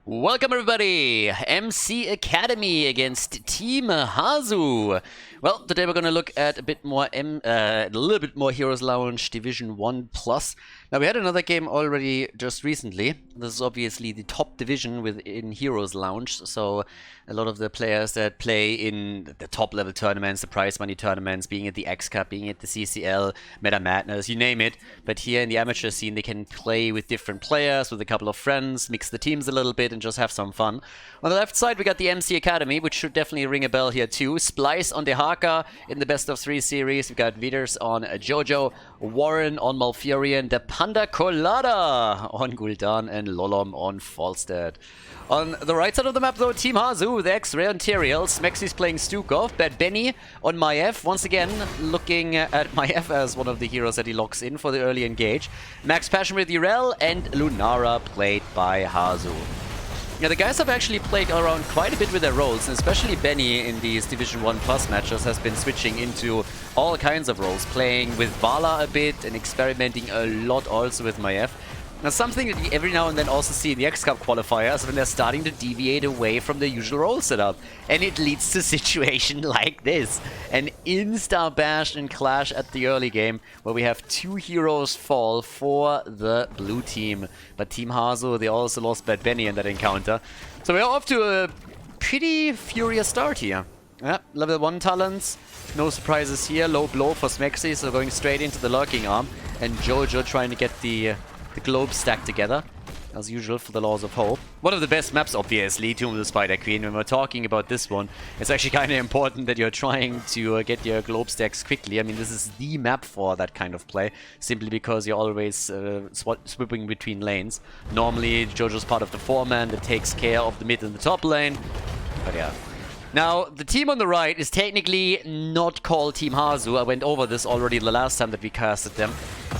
Welcome everybody! MC Academy against Team Hazu. Well, today we're going to look at a bit more, a little bit more Heroes Lounge Division 1 Plus. Now we had another game already just recently. This is obviously the top division within Heroes Lounge, so a lot of the players that play in the top level tournaments, the prize money tournaments, being at the X Cup, being at the CCL, Meta Madness, you name it. But here in the amateur scene, they can play with different players, with a couple of friends, mix the teams a little bit, and just have some fun. On the left side, we got the MC Academy, which should definitely ring a bell here too. Splice on the Haka in the best of 3 series. We've got Viders on Jojo, Warren on Malfurion, the Panda Colada on Gul'dan, and Lolom on Falstad. On the right side of the map though, Team Hazu, the X-Ray on Tyrael, Smexy's playing Stukov, Bad Benny on Maiev, once again looking at Maiev as one of the heroes that he locks in for the early engage. Max Passion with Urel, and Lunara played by Hazu. Yeah, the guys have actually played around quite a bit with their roles, and especially Benny in these Division 1 Plus matches has been switching into all kinds of roles, playing with Vala a bit and experimenting a lot also with Maiev. Now, something that you every now and then also see in the X Cup qualifiers when they're starting to deviate away from the usual role setup. And it leads to a situation like this. An insta bash and clash at the early game where we have 2 heroes fall for the blue team. But Team Hazu, they also lost Bad Benny in that encounter. So we're off to a pretty furious start here. Yeah, level 1 talents, no surprises here. Low blow for Smexy, so going straight into the lurking arm. And Jojo trying to get the globe stacked together, as usual for the Laws of Hope. One of the best maps, obviously, Tomb of the Spider Queen. When we're talking about this one, it's actually kind of important that you're trying to get your globe stacks quickly. I mean, this is the map for that kind of play, simply because you're always swooping between lanes. Normally, Jojo's part of the 4-man that takes care of the mid and the top lane, but yeah. Now, the team on the right is technically not called Team Hazu. I went over this already the last time that we casted them.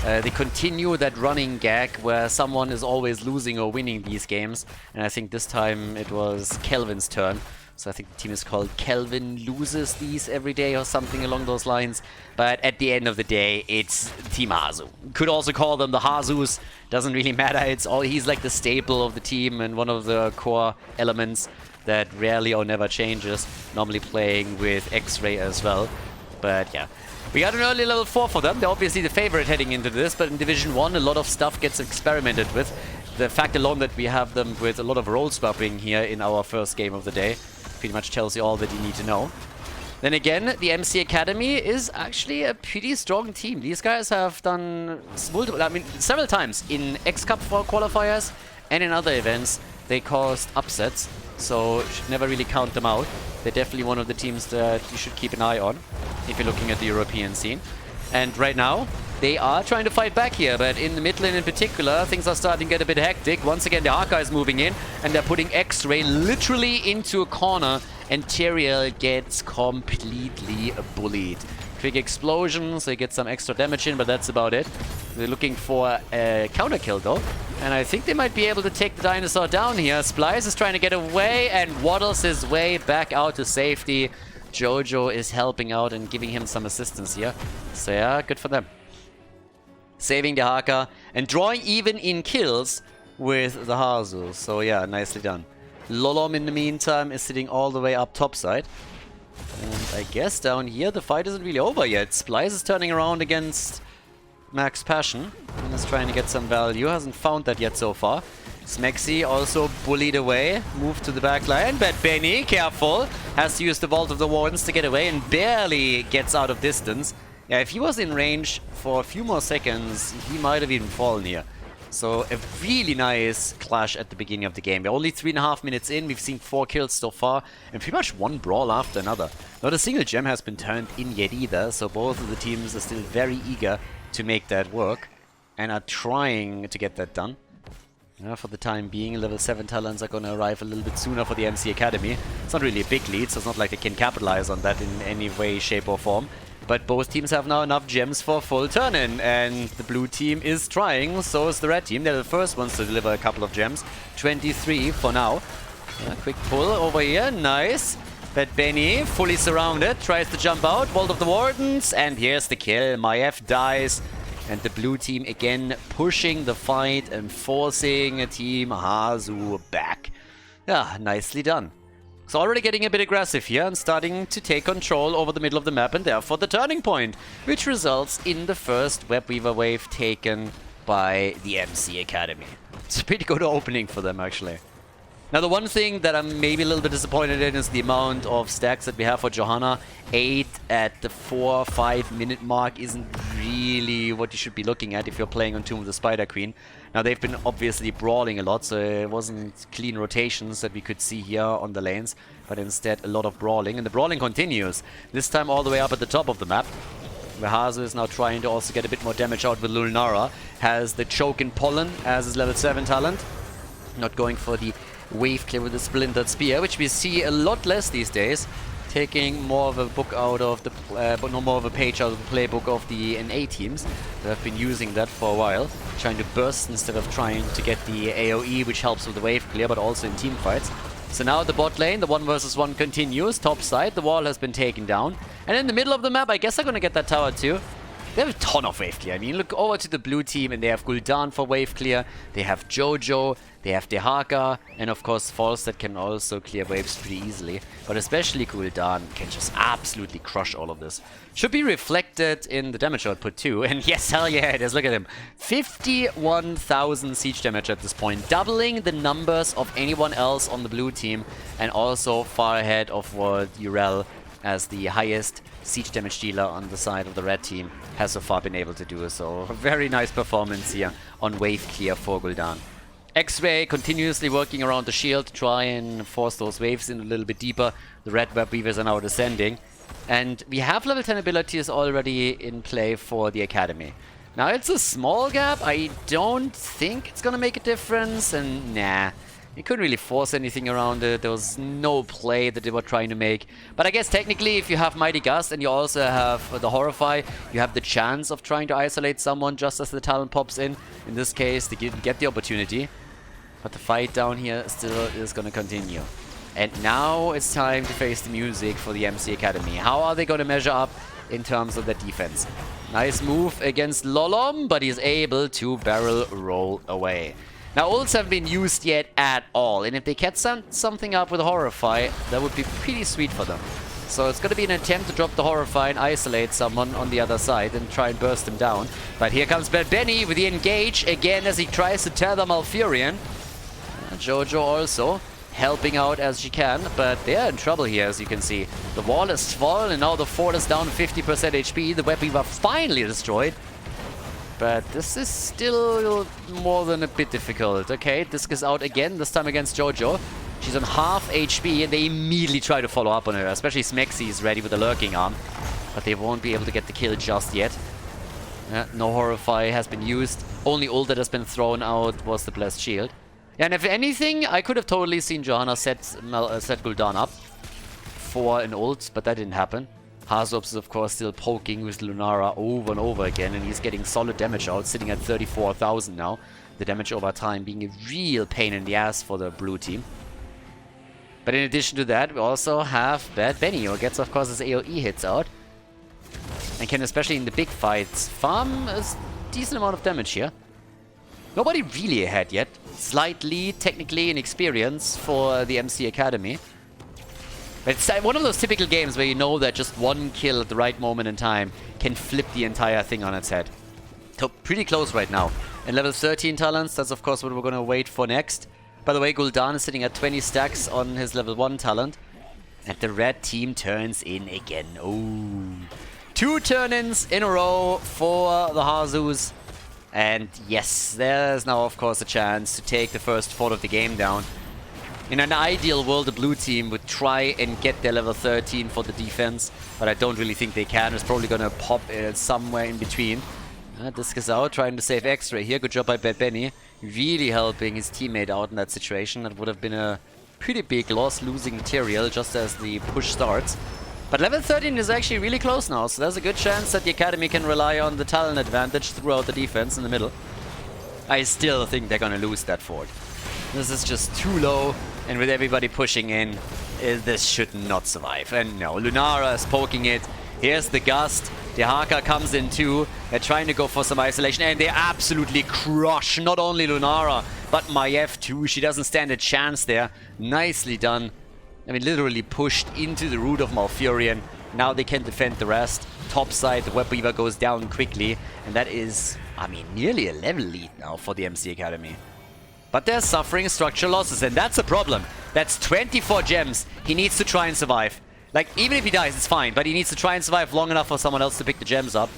They continue that running gag where someone is always losing or winning these games. And I think this time it was Kelvin's turn. So I think the team is called Kelvin Loses These Every Day or something along those lines. But at the end of the day, it's Team Hazu. Could also call them the Hazus. Doesn't really matter. He's like the staple of the team and one of the core elements that rarely or never changes, normally playing with X-Ray as well. But yeah, we got an early level 4 for them. They're obviously the favorite heading into this, but in Division 1 a lot of stuff gets experimented with. The fact alone that we have them with a lot of role swapping here in our first game of the day pretty much tells you all that you need to know. Then again, the MC Academy is actually a pretty strong team. These guys have done several times in X Cup qualifiers and in other events they caused upsets. So should never really count them out. They're definitely one of the teams that you should keep an eye on if you're looking at the European scene. And right now, they are trying to fight back here, but in the mid lane in particular, things are starting to get a bit hectic. Once again, the Haka is moving in, and they're putting X-Ray literally into a corner, and Tyrael gets completely bullied. Quick explosions, they get some extra damage in, but that's about it. They're looking for a counter kill though, and I think they might be able to take the dinosaur down here. Splice is trying to get away and waddles his way back out to safety. Jojo is helping out and giving him some assistance here. So yeah, good for them. Saving the Haka and drawing even in kills with the Hazu. So yeah, nicely done. Lolom in the meantime is sitting all the way up topside. And I guess down here the fight isn't really over yet. Splice is turning around against Max Passion and is trying to get some value. Hasn't found that yet so far. Smexy also bullied away. Moved to the back line. But Benny, careful, has to use the Vault of the Wardens to get away and barely gets out of distance. Yeah, if he was in range for a few more seconds, he might have even fallen here. So a really nice clash at the beginning of the game. We're only 3.5 minutes in. We've seen 4 kills so far and pretty much one brawl after another. Not a single gem has been turned in yet either, so both of the teams are still very eager to make that work and are trying to get that done. For the time being, level 7 talents are going to arrive a little bit sooner for the MC Academy. It's not really a big lead, so it's not like they can capitalize on that in any way, shape or form. But both teams have now enough gems for full turn-in, and the blue team is trying, so is the red team. They're the first ones to deliver a couple of gems. 23 for now. Quick pull over here, nice. But Benny, fully surrounded, tries to jump out. Vault of the Wardens, and here's the kill. Maiev dies. And the blue team again pushing the fight and forcing Team Hazu back. Yeah, nicely done. So already getting a bit aggressive here and starting to take control over the middle of the map and therefore the turning point, which results in the first Web Weaver wave taken by the MC Academy. It's a pretty good opening for them, actually. Now, the one thing that I'm maybe a little bit disappointed in is the amount of stacks that we have for Johanna. 8 at the 4-5 minute mark isn't really what you should be looking at if you're playing on Tomb of the Spider Queen. Now, they've been obviously brawling a lot, so it wasn't clean rotations that we could see here on the lanes, but instead a lot of brawling. And the brawling continues, this time all the way up at the top of the map, where Hazu is now trying to also get a bit more damage out with Lunara. Has the choke in Pollen as his level 7 talent. Not going for the wave clear with the splintered spear, which we see a lot less these days. Taking more of a book out of the, but no more of a page out of the playbook of the NA teams. They have been using that for a while, trying to burst instead of trying to get the AoE, which helps with the wave clear, but also in team fights. So now the bot lane, the 1 versus 1 continues. Top side, the wall has been taken down, and in the middle of the map, I guess they're gonna get that tower too. They have a ton of wave clear. I mean, look over to the blue team and they have Gul'dan for wave clear. They have Jojo, they have Dehaka, and of course False that can also clear waves pretty easily. But especially Gul'dan can just absolutely crush all of this. Should be reflected in the damage output too. And yes, hell yeah, it is. Look at him. 51,000 siege damage at this point. Doubling the numbers of anyone else on the blue team. And also far ahead of what Urel, as the highest siege damage dealer on the side of the red team, has so far been able to do. So a very nice performance here on wave clear for Gul'dan. X-Ray continuously working around the shield to try and force those waves in a little bit deeper. The red web weavers are now descending. And we have level 10 abilities already in play for the Academy. Now it's a small gap. I don't think it's gonna make a difference, and nah. You couldn't really force anything around it. There was no play that they were trying to make. But I guess technically if you have Mighty Gust and you also have the Horrify, you have the chance of trying to isolate someone just as the talent pops in. In this case, they didn't get the opportunity. But the fight down here still is going to continue. And now it's time to face the music for the MC Academy. How are they going to measure up in terms of their defense? Nice move against Lolom, but he's able to barrel roll away. Now, ults haven't been used yet at all, and if they catch something up with Horrify, that would be pretty sweet for them. So it's going to be an attempt to drop the Horrify and isolate someone on the other side and try and burst him down. But here comes Bad Benny with the engage again as he tries to tether Malfurion. Jojo also helping out as she can, but they're in trouble here, as you can see. The wall has fallen and now the fort is down 50% HP. The Web Weaver finally destroyed. But this is still more than a bit difficult. Okay, Disc is out again, this time against Jojo. She's on half HP and they immediately try to follow up on her. Especially Smexy is ready with a lurking arm. But they won't be able to get the kill just yet. No Horrify has been used. Only ult that has been thrown out was the Blessed Shield. And if anything, I could have totally seen Johanna set Gul'dan up for an ult, but that didn't happen. Hasus is of course still poking with Lunara over and over again, and he's getting solid damage out, sitting at 34,000 now. The damage over time being a real pain in the ass for the blue team. But in addition to that, we also have Bad Benny, who gets of course his AoE hits out. And can, especially in the big fights, farm a decent amount of damage here. Nobody really ahead yet. Slight lead, technically, in experience for the MC Academy. But it's one of those typical games where you know that just one kill at the right moment in time can flip the entire thing on its head. So pretty close right now. And level 13 talents, that's of course what we're going to wait for next. By the way, Gul'dan is sitting at 20 stacks on his level 1 talent. And the red team turns in again. Ooh. 2 turn-ins in a row for the Hazus. And yes, there's now of course a chance to take the first fort of the game down. In an ideal world, the blue team would try and get their level 13 for the defense, but I don't really think they can. It's probably gonna pop somewhere in between. Disc is out, trying to save X-Ray here. Good job by Bad Benny. Really helping his teammate out in that situation. That would have been a pretty big loss, losing material just as the push starts. But level 13 is actually really close now, so there's a good chance that the Academy can rely on the talent advantage throughout the defense in the middle. I still think they're gonna lose that fort. This is just too low, and with everybody pushing in, this should not survive. And no, Lunara is poking it. Here's the Gust. Dehaka comes in too. They're trying to go for some isolation, and they absolutely crush not only Lunara, But Maiev too, she doesn't stand a chance there. Nicely done. I mean, literally pushed into the root of Malfurion. Now they can defend the rest. Top side, the Web Weaver goes down quickly. And that is, I mean, nearly a level lead now for the MC Academy. But they're suffering structural losses, and that's a problem. That's 24 gems. He needs to try and survive. Like, even if he dies, it's fine, but he needs to try and survive long enough for someone else to pick the gems up.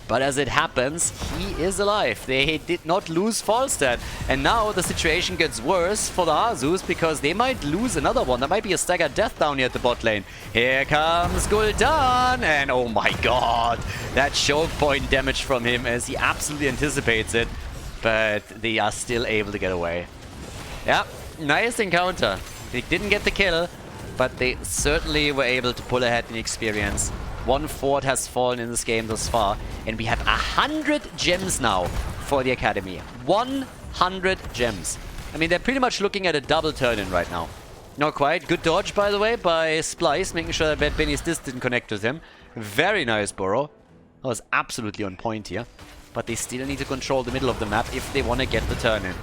But as it happens, he is alive. They did not lose Falstad. And now the situation gets worse for the Hasus because they might lose another one. There might be a staggered death down here at the bot lane. Here comes Gul'dan. And oh my god, that choke point damage from him as he absolutely anticipates it. But they are still able to get away. Yeah, nice encounter. They didn't get the kill, but they certainly were able to pull ahead in experience. One fort has fallen in this game thus far, and we have 100 gems now for the Academy. 100 gems. I mean, they're pretty much looking at a double turn-in right now. Not quite. Good dodge, by the way, by Splice, making sure that Bad Benny's disc didn't connect with him. Very nice burrow. That was absolutely on point here. But they still need to control the middle of the map if they want to get the turn-in.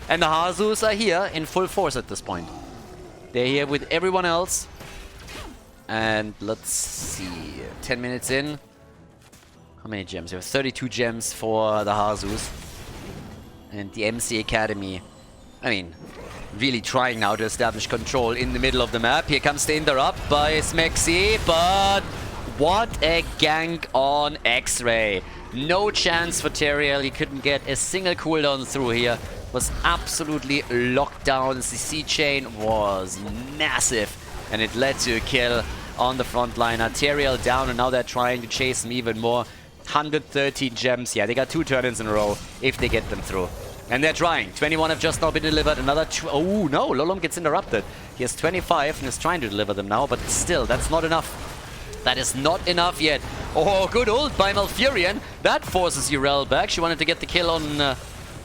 And the Hasus are here in full force at this point. They're here with everyone else. And let's see, 10 minutes in. How many gems? We have 32 gems for the Hasus. And the MC Academy, I mean, really trying now to establish control in the middle of the map. Here comes the interrupt by Smexy, but what a gank on X-Ray. No chance for Teriel, he couldn't get a single cooldown through here. Was absolutely locked down. The CC chain was massive. And it led to a kill on the front line. Teriel down, and now they're trying to chase him even more. 113 gems. Yeah, they got 2 turn-ins in a row if they get them through. And they're trying. 21 have just now been delivered. Another oh no, Lolom gets interrupted. He has 25 and is trying to deliver them now, but still, that's not enough. That is not enough yet. Oh, good ult by Malfurion. That forces Urel back. She wanted to get the kill on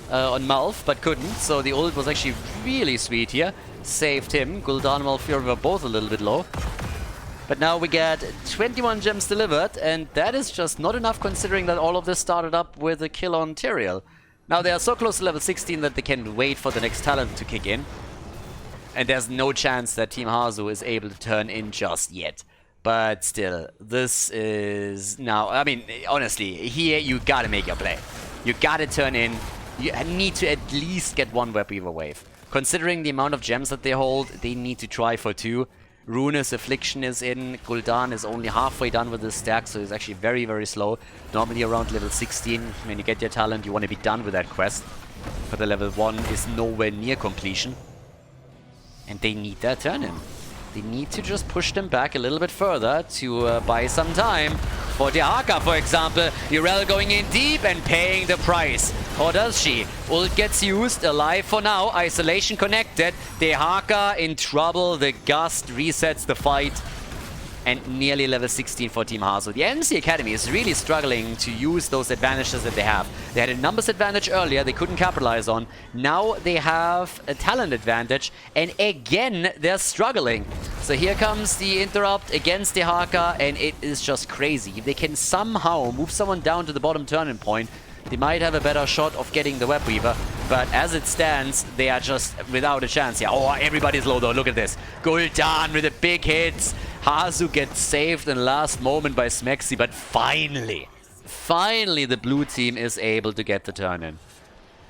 Malf, but couldn't. So the ult was actually really sweet here. Saved him. Gul'dan and Malfurion were both a little bit low. But now we get 21 gems delivered, and that is just not enough considering that all of this started up with a kill on Teriel. Now they are so close to level 16 that they can wait for the next talent to kick in. And there's no chance that Team Hazu is able to turn in just yet. But still, this is now, I mean, honestly, here you gotta make your play. You gotta turn in. You need to at least get one Web Weaver wave. Considering the amount of gems that they hold, they need to try for 2. Runa's Affliction is in. Gul'dan is only halfway done with his stack, so he's actually very, very slow. Normally around level 16, when you get your talent, you want to be done with that quest. But the level 1 is nowhere near completion. And they need that turn-in. They need to just push them back a little bit further to buy some time. For Dehaka, for example, Urel going in deep and paying the price. Or does she? Ult gets used, alive for now, isolation connected. Dehaka in trouble, the gust resets the fight. And nearly level 16 for Team Hazu. The MC Academy is really struggling to use those advantages that they have. They had a numbers advantage earlier they couldn't capitalize on. Now they have a talent advantage, and again they're struggling. So here comes the interrupt against Dehaka, and it is just crazy. If they can somehow move someone down to the bottom turning point, they might have a better shot of getting the Web Weaver. But as it stands, they are just without a chance. Yeah, oh, everybody's low though. Look at this. Gul'dan with the big hits. Hazu gets saved in the last moment by Smexy, but finally the blue team is able to get the turn-in.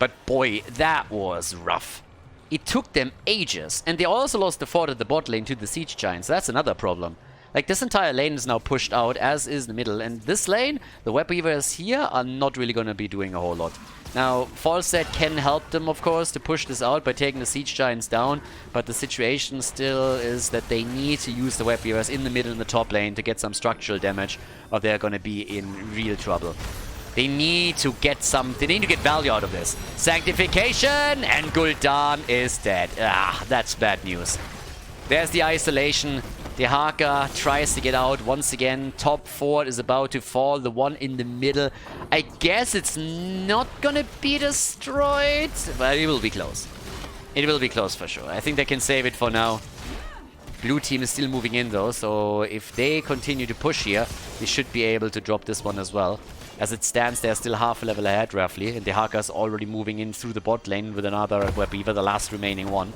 But boy, that was rough. It took them ages, and they also lost the fort at the bot lane to the Siege Giants. That's another problem. Like, this entire lane is now pushed out, as is the middle. And this lane, the Web Weavers here are not really going to be doing a whole lot. Now, Falstad can help them, of course, to push this out by taking the Siege Giants down. But the situation still is that they need to use the Web Weavers in the middle and the top lane to get some structural damage, or they're going to be in real trouble. They need to get they need to get value out of this. Sanctification, and Gul'dan is dead. Ah, that's bad news. There's the isolation. Dehaka tries to get out once again. Top fort is about to fall. The one in the middle, I guess it's not gonna be destroyed, but it will be close. It will be close for sure. I think they can save it for now. Blue team is still moving in though, so if they continue to push here, they should be able to drop this one as well. As it stands, they're still half a level ahead, roughly. And the Haka's already moving in through the bot lane with another Web Weaver, the last remaining one.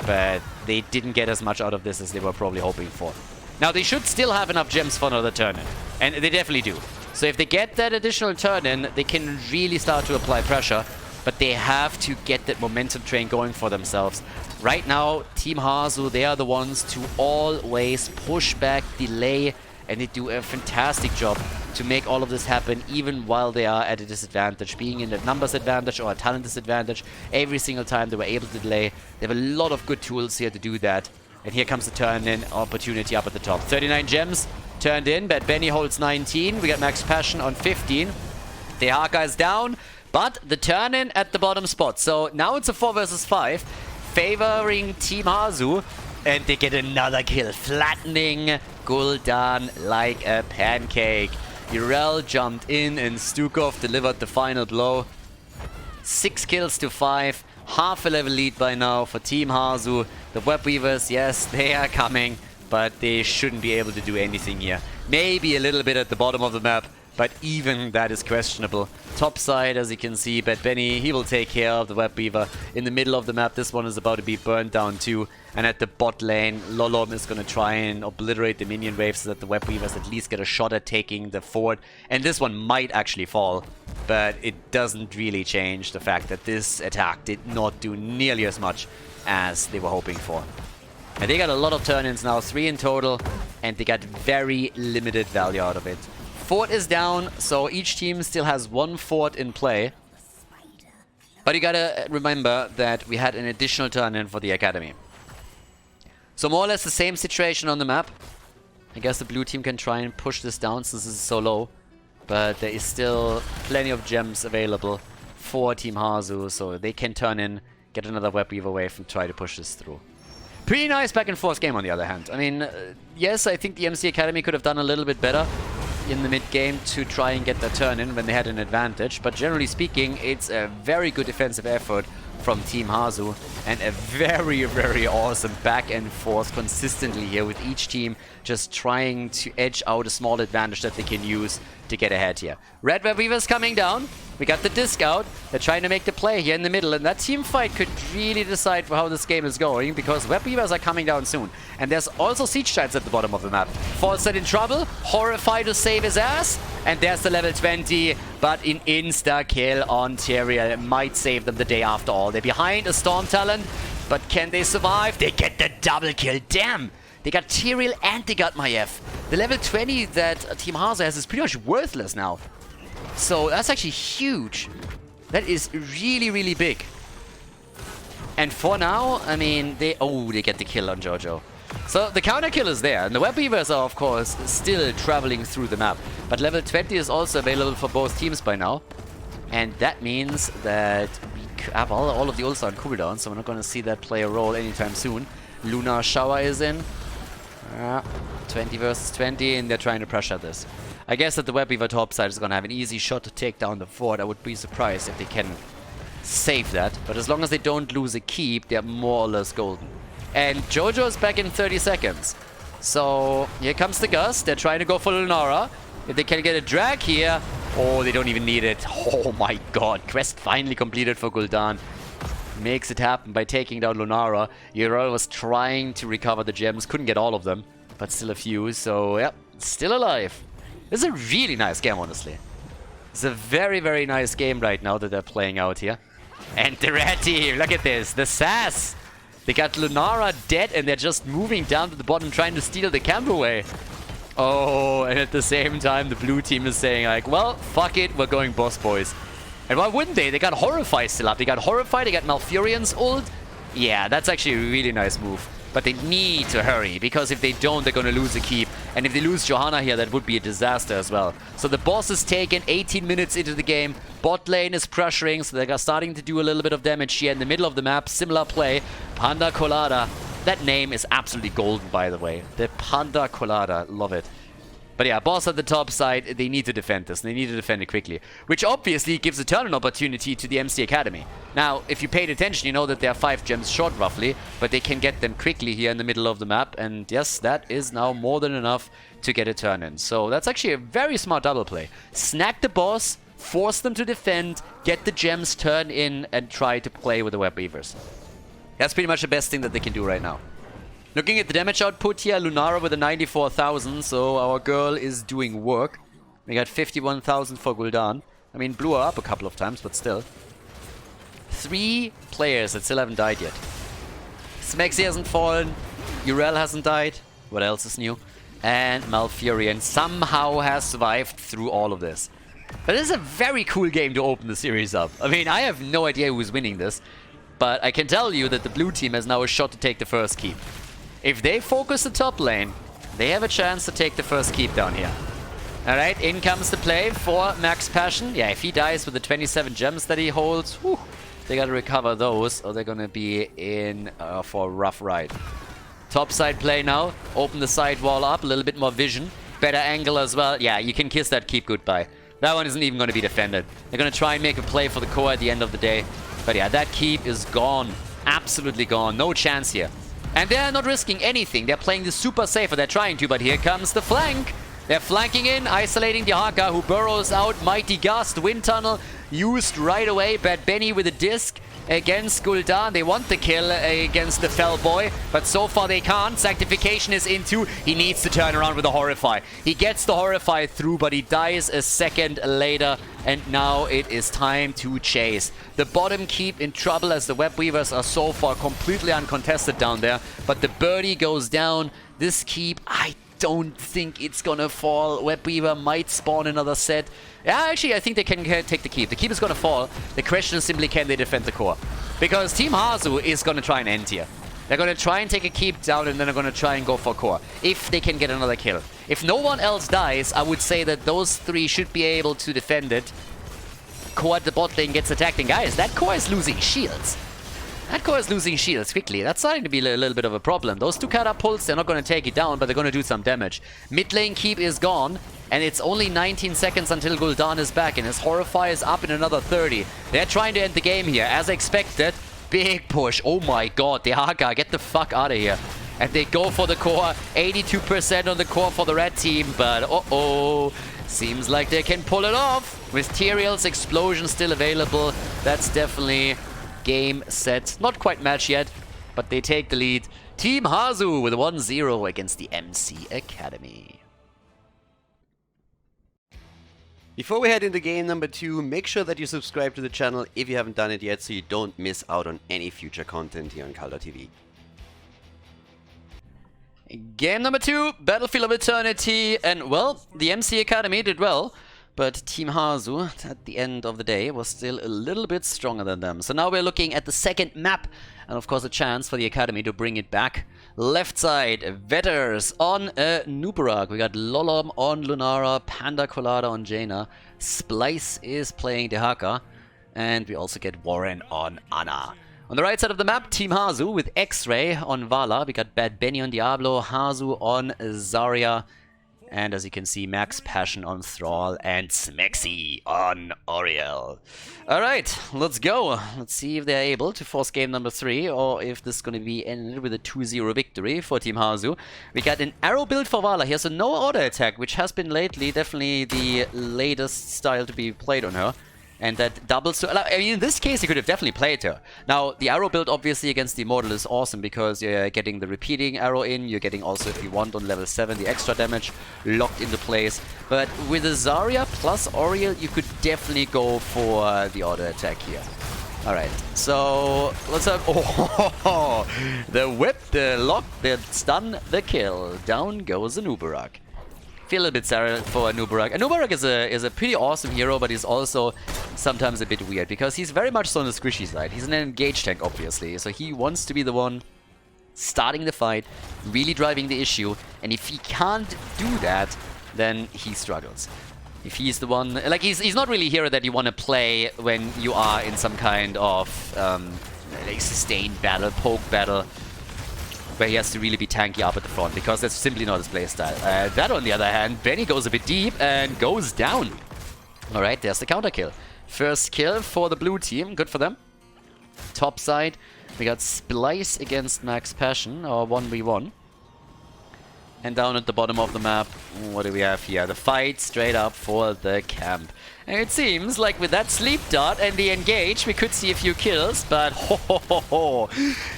But they didn't get as much out of this as they were probably hoping for. Now, they should still have enough gems for another turn-in. And they definitely do. So if they get that additional turn-in, they can really start to apply pressure. But they have to get that momentum train going for themselves. Right now, Team Hazu, they are the ones to always push back, delay, and they do a fantastic job to make all of this happen, even while they are at a disadvantage. Being in a numbers advantage or a talent disadvantage, every single time they were able to delay. They have a lot of good tools here to do that. And here comes the turn-in opportunity up at the top. 39 gems turned in, but Benny holds 19. We got Max Passion on 15. The Haka is down, but the turn-in at the bottom spot. So now it's a 4 versus 5, favoring Team Hazu. And they get another kill, flattening Gul'dan like a pancake. Urel jumped in and Stukov delivered the final blow. 6 kills to 5. Half a level lead by now for Team Hazu. The Web Weavers, yes, they are coming, but they shouldn't be able to do anything here. Maybe a little bit at the bottom of the map, but even that is questionable. Top side, as you can see, Bad Benny, he will take care of the Web Weaver. In the middle of the map, this one is about to be burned down too. And at the bot lane, Lolom is going to try and obliterate the minion waves so that the Web Weavers at least get a shot at taking the fort. And this one might actually fall, but it doesn't really change the fact that this attack did not do nearly as much as they were hoping for. And they got a lot of turn-ins now, 3 in total, and they got very limited value out of it. Fort is down, so each team still has 1 fort in play. But you gotta remember that we had an additional turn-in for the Academy. So more or less the same situation on the map. I guess the blue team can try and push this down since this is so low. But there is still plenty of gems available for Team Hazu, so they can turn in, get another Web Weaver wave and try to push this through. Pretty nice back and forth game on the other hand. I mean, yes, I think the MC Academy could have done a little bit better in the mid-game to try and get that turn in when they had an advantage. But generally speaking, it's a very good defensive effort from Team Hazu and a very, very awesome back and forth consistently here with each team just trying to edge out a small advantage that they can use to get ahead here. Red Web Weaver's coming down. We got the disc out. They're trying to make the play here in the middle, and that team fight could really decide for how this game is going because Web Weavers are coming down soon. And there's also Siege Giants at the bottom of the map. Falstad in trouble, Horrify to save his ass, and there's the level 20, but an insta-kill on Tyrael might save them the day after all. They're behind a Storm Talent, but can they survive? They get the double kill, damn! They got Tyrael and they got Maiev. The level 20 that Team Hazu has is pretty much worthless now. So that's actually huge. That is really, really big. And for now, I mean, they get the kill on Jojo. So the counter kill is there. And the Web Weavers are, of course, still traveling through the map. But level 20 is also available for both teams by now. And that means that we have all of the ults on cooldown. So we're not going to see that play a role anytime soon. Lunar Shower is in. 20 versus 20, and they're trying to pressure this. I guess that the Web Weaver top side is going to have an easy shot to take down the fort. I would be surprised if they can save that. But as long as they don't lose a keep, they're more or less golden. And Jojo is back in 30 seconds. So here comes the Gust. They're trying to go for Lunara. If they can get a drag here... Oh, they don't even need it. Oh my god. Quest finally completed for Gul'dan. Makes it happen by taking down Lunara. Urel was trying to recover the gems. Couldn't get all of them, but still a few. So, yeah, still alive. This is a really nice game, honestly. It's a very, very nice game right now that they're playing out here. And the red team, look at this. The sass. They got Lunara dead, and they're just moving down to the bottom trying to steal the camp away. Oh, and at the same time, the blue team is saying, like, well, fuck it, we're going boss boys. And why wouldn't they? They got Horrify still up. They got Horrify, they got Malfurion's ult. Yeah, that's actually a really nice move. But they need to hurry, because if they don't, they're going to lose a keep. And if they lose Johanna here, that would be a disaster as well. So the boss is taken 18 minutes into the game. Bot lane is pressuring, so they're starting to do a little bit of damage here in the middle of the map. Similar play. Panda Colada. That name is absolutely golden, by the way. The Panda Colada. Love it. But yeah, boss at the top side, they need to defend this. They need to defend it quickly. Which obviously gives a turn opportunity to the MC Academy. Now, if you paid attention, you know that they are 5 gems short roughly. But they can get them quickly here in the middle of the map. And yes, that is now more than enough to get a turn in. So that's actually a very smart double play. Snag the boss, force them to defend, get the gems, turn in, and try to play with the Web Weavers. That's pretty much the best thing that they can do right now. Looking at the damage output here, Lunara with a 94,000, so our girl is doing work. We got 51,000 for Gul'dan. I mean, blew her up a couple of times, but still. 3 players that still haven't died yet. Smexy hasn't fallen, Urel hasn't died. What else is new? And Malfurion somehow has survived through all of this. But this is a very cool game to open the series up. I mean, I have no idea who's winning this, but I can tell you that the blue team has now a shot to take the first keep. If they focus the top lane, they have a chance to take the first keep down here. Alright, in comes the play for Max Passion. Yeah, if he dies with the 27 gems that he holds, whew, they gotta recover those, or they're gonna be in for a rough ride. Top side play now. Open the side wall up, a little bit more vision. Better angle as well. Yeah, you can kiss that keep goodbye. That one isn't even going to be defended. They're going to try and make a play for the core at the end of the day. But yeah, that keep is gone. Absolutely gone. No chance here. And they're not risking anything. They're playing this super safe, or they're trying to, but here comes the flank. They're flanking in, isolating the Haka, who burrows out. Mighty Gust, Wind Tunnel, used right away. Bad Benny with a disc against Gul'dan. They want the kill against the Fell Boy, but so far they can't. Sanctification is into. He needs to turn around with the Horrify. He gets the Horrify through, but he dies a second later. And now it is time to chase. The bottom keep in trouble as the Web Weavers are so far completely uncontested down there. But the birdie goes down. This keep, I don't think it's gonna fall. Web Weaver might spawn another set. Yeah, actually, I think they can take the keep. The keep is gonna fall. The question is simply, can they defend the core? Because Team Hazu is gonna try and end here. They're gonna try and take a keep down, and then they're gonna try and go for core, if they can get another kill. If no one else dies, I would say that those 3 should be able to defend it. Core at the bot lane gets attacked, and guys, that core is losing shields. That core is losing shields quickly. That's starting to be a little bit of a problem. Those 2 catapults, they're not going to take it down, but they're going to do some damage. Mid lane keep is gone, and it's only 19 seconds until Gul'dan is back, and his Horrify is up in another 30. They're trying to end the game here, as expected. Big push. Oh my god, the Haka, get the fuck out of here. And they go for the core. 82% on the core for the red team, but uh-oh. Seems like they can pull it off. With Tyrael's explosion still available, that's definitely game set. Not quite match yet, but they take the lead. Team Hazu with 1-0 against the MC Academy. Before we head into game number 2, make sure that you subscribe to the channel if you haven't done it yet, so you don't miss out on any future content here on Khaldor TV. Game number 2, Battlefield of Eternity, and well, the MC Academy did well, but Team Hazu, at the end of the day, was still a little bit stronger than them. So now we're looking at the second map, and of course a chance for the Academy to bring it back. Left side, Vetters on Nubarak. We got Lolom on Lunara, Panda Colada on Jaina. Splice is playing Dehaka, and we also get Warren on Ana. On the right side of the map, Team Hazu with X-Ray on Vala. We got Bad Benny on Diablo, Hazu on Zarya. And as you can see, Max Passion on Thrall and Smexy on Oriel. Alright, let's go. Let's see if they're able to force game number 3 or if this is going to be ended with a 2-0 victory for Team Hazu. We got an arrow build for Vala here, so no auto attack, which has been lately definitely the latest style to be played on her. And that doubles to... I mean, in this case, you could have definitely played her. Now, the arrow build, obviously, against the Immortal is awesome because you're getting the repeating arrow in. You're getting also, if you want, on level 7, the extra damage locked into place. But with a Zarya plus Oriel, you could definitely go for the auto attack here. Alright, so let's have... Oh, the whip, the lock, the stun, the kill. Down goes the Nubarak. Feel a bit sorry for Nubarak. Nubarak is a pretty awesome hero, but he's also sometimes a bit weird because he's very much so on the squishy side. He's an engage tank, obviously, so he wants to be the one starting the fight, really driving the issue, and if he can't do that, then he struggles. If he's the one, like he's not really a hero that you want to play when you are in some kind of like sustained battle, poke battle. where he has to really be tanky up at the front, because that's simply not his playstyle. That, on the other hand, Benny goes a bit deep and goes down. Alright, there's the counter kill. First kill for the blue team, good for them. Top side, we got Splice against Max Passion, or 1v1. And down at the bottom of the map, what do we have here? The fight straight up for the camp. And it seems like with that sleep dart and the engage, we could see a few kills, but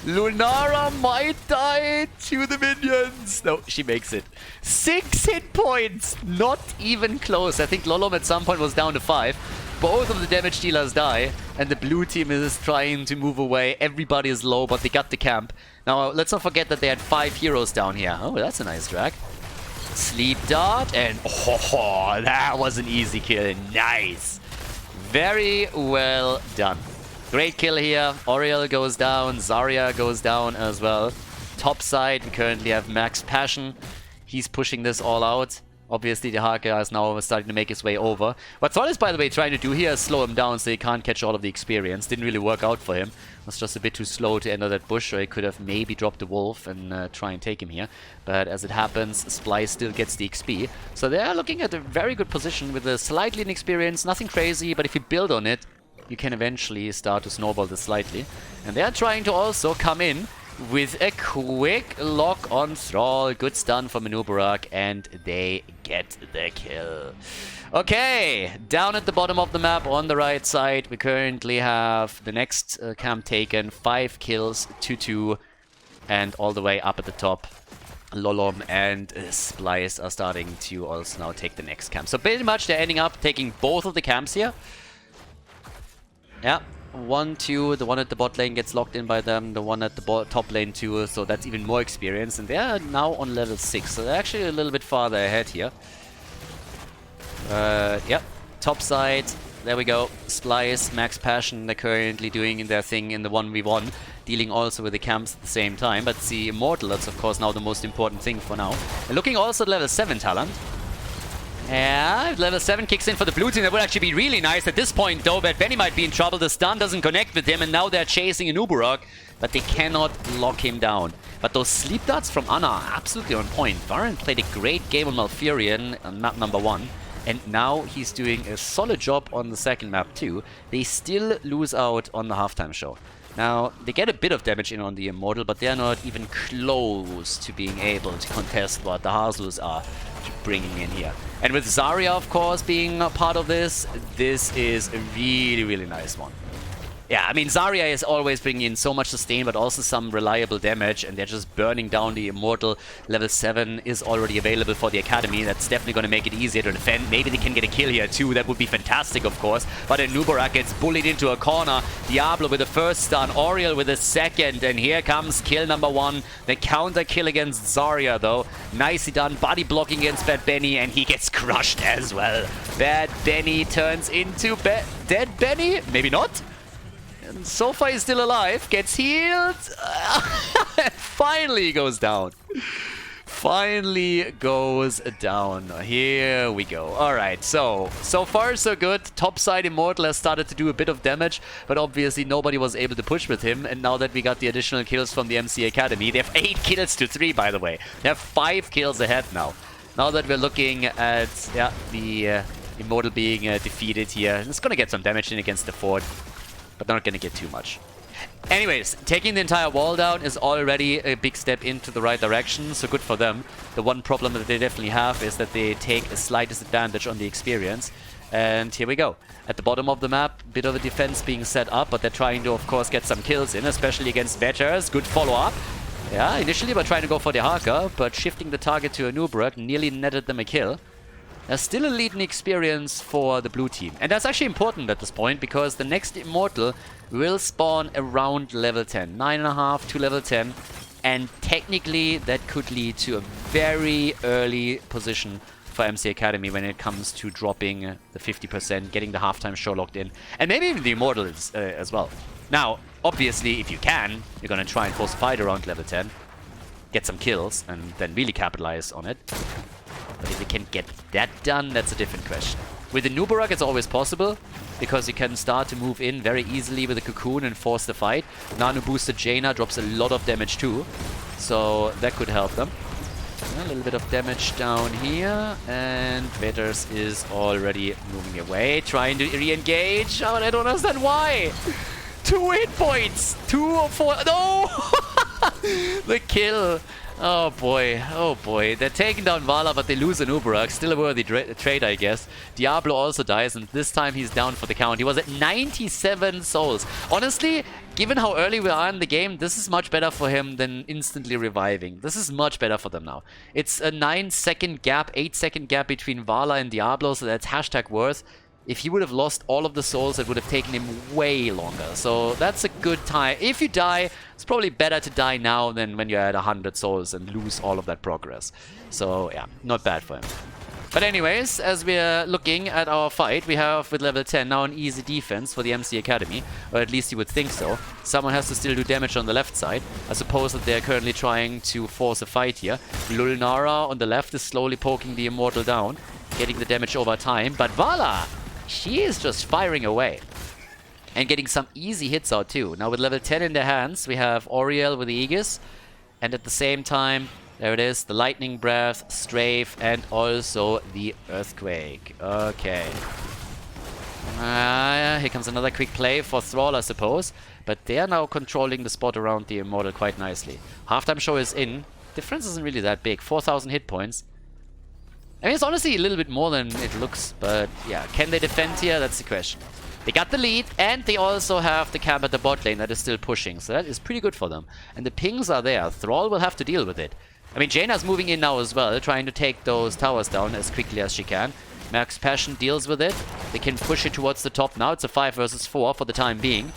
Lunara might die to the minions. No, she makes it. 6 hit points! Not even close. I think Lolom at some point was down to 5. Both of the damage dealers die, and the blue team is trying to move away. Everybody is low, but they got the camp. Now, let's not forget that they had 5 heroes down here. Oh, that's a nice drag. Sleep dart, and that was an easy kill. Nice. Very well done. Great kill here. Oriel goes down. Zarya goes down as well. Top side, we currently have Max Passion. He's pushing this all out. Obviously, the Haka is now starting to make his way over. What Thor is, by the way, trying to do here is slow him down so he can't catch all of the experience. Didn't really work out for him. Was just a bit too slow to enter that bush, or he could have maybe dropped the wolf and try and take him here. But as it happens, Splice still gets the XP. So they are looking at a very good position with a slightly inexperienced, nothing crazy, but if you build on it, you can eventually start to snowball this slightly. And they are trying to also come in with a quick lock on Thrall. Good stun for Manubarak, and they get the kill. Okay, down at the bottom of the map on the right side, we currently have the next camp taken. 5 kills, 2-2, and all the way up at the top, Lolom and Splice are starting to also now take the next camp. So pretty much they're ending up taking both of the camps here. Yeah. 1-2, the one at the bot lane gets locked in by them, the one at the top lane too, so that's even more experience, and they are now on level 6, so they're actually a little bit farther ahead here. Yep, top side, there we go, Splice, Max Passion, they're currently doing their thing in the 1v1, dealing also with the camps at the same time, but the Immortal, that's of course now the most important thing for now. And looking also at level 7 talent. Yeah, if level 7 kicks in for the blue team, that would actually be really nice at this point, though. But Benny might be in trouble. The stun doesn't connect with him, and now they're chasing an Uberok, but they cannot lock him down. But those sleep darts from Anna are absolutely on point. Varren played a great game on Malfurion on map number 1, and now he's doing a solid job on the second map too. They still lose out on the halftime show. Now, they get a bit of damage in on the Immortal, but they're not even close to being able to contest what the Hasus are bringing in here. And with Zarya, of course, being a part of this, this is a really, really nice one. Yeah, I mean, Zarya is always bringing in so much sustain, but also some reliable damage, and they're just burning down the Immortal. Level 7 is already available for the Academy. That's definitely going to make it easier to defend. Maybe they can get a kill here too. That would be fantastic, of course. But Nubarak gets bullied into a corner. Diablo with the first stun, Oriel with the second, and here comes kill number 1. The counter kill against Zarya, though. Nicely done. Body blocking against Bad Benny, and he gets crushed as well. Bad Benny turns into Dead Benny? Maybe not? And so far he's still alive, gets healed, finally goes down. Finally goes down. Here we go. Alright, so far so good. Topside Immortal has started to do a bit of damage, but obviously nobody was able to push with him. And now that we got the additional kills from the MC Academy, they have 8 kills to 3, by the way. They have 5 kills ahead now. Now that we're looking at the Immortal being defeated here, it's going to get some damage in against the fort, but not going to get too much. Anyways, taking the entire wall down is already a big step into the right direction, so good for them. The one problem that they definitely have is that they take a slight disadvantage on the experience. And here we go. At the bottom of the map, bit of a defense being set up, but they're trying to, of course, get some kills in, especially against Vetters. Good follow-up. Yeah, initially we're trying to go for the Haka, but shifting the target to a Nubruk nearly netted them a kill. There's still a lead in experience for the blue team. And that's actually important at this point, because the next Immortal will spawn around level 10. 9.5 to level 10. And technically, that could lead to a very early position for MC Academy when it comes to dropping the 50%, getting the halftime show locked in. And maybe even the Immortals as well. Now, obviously, if you can, you're going to try and force a fight around level 10. Get some kills, and then really capitalize on it. But if you can get that done, that's a different question. With the Nubarak, it's always possible, because you can start to move in very easily with the Cocoon and force the fight. Nano boosted Jaina drops a lot of damage too. So that could help them. A little bit of damage down here, and Veters is already moving away, trying to re-engage. Oh, I don't understand why. 2 hit points, 2 or 4. No, the kill. Oh boy, oh boy. They're taking down Vala, but they lose an Uberak. Still a worthy trade, I guess. Diablo also dies, and this time he's down for the count. He was at 97 souls. Honestly, given how early we are in the game, this is much better for him than instantly reviving. This is much better for them now. It's a 9-second gap, 8-second gap between Vala and Diablo, so that's hashtag worth. If he would have lost all of the souls, it would have taken him way longer. So that's a good time. If you die, it's probably better to die now than when you're at 100 souls and lose all of that progress. So yeah, not bad for him. But anyways, as we're looking at our fight, we have with level 10 now an easy defense for the MC Academy. Or at least you would think so. Someone has to still do damage on the left side. I suppose that they're currently trying to force a fight here. Lulnara on the left is slowly poking the Immortal down, getting the damage over time. But Vala, she is just firing away. And getting some easy hits out too. Now with level 10 in their hands, we have Oriel with the Aegis. And at the same time, there it is, the Lightning Breath, Strafe, and also the Earthquake. Okay. Here comes another quick play for Thrall, I suppose. But they are now controlling the spot around the Immortal quite nicely. Halftime show is in. Difference isn't really that big. 4,000 hit points. I mean, it's honestly a little bit more than it looks, but yeah, can they defend here? That's the question. They got the lead, and they also have the camp at the bot lane that is still pushing, so that is pretty good for them. And the pings are there. Thrall will have to deal with it. I mean, Jaina's moving in now as well, trying to take those towers down as quickly as she can. Max Passion deals with it. They can push it towards the top now. It's a 5 versus 4 for the time being.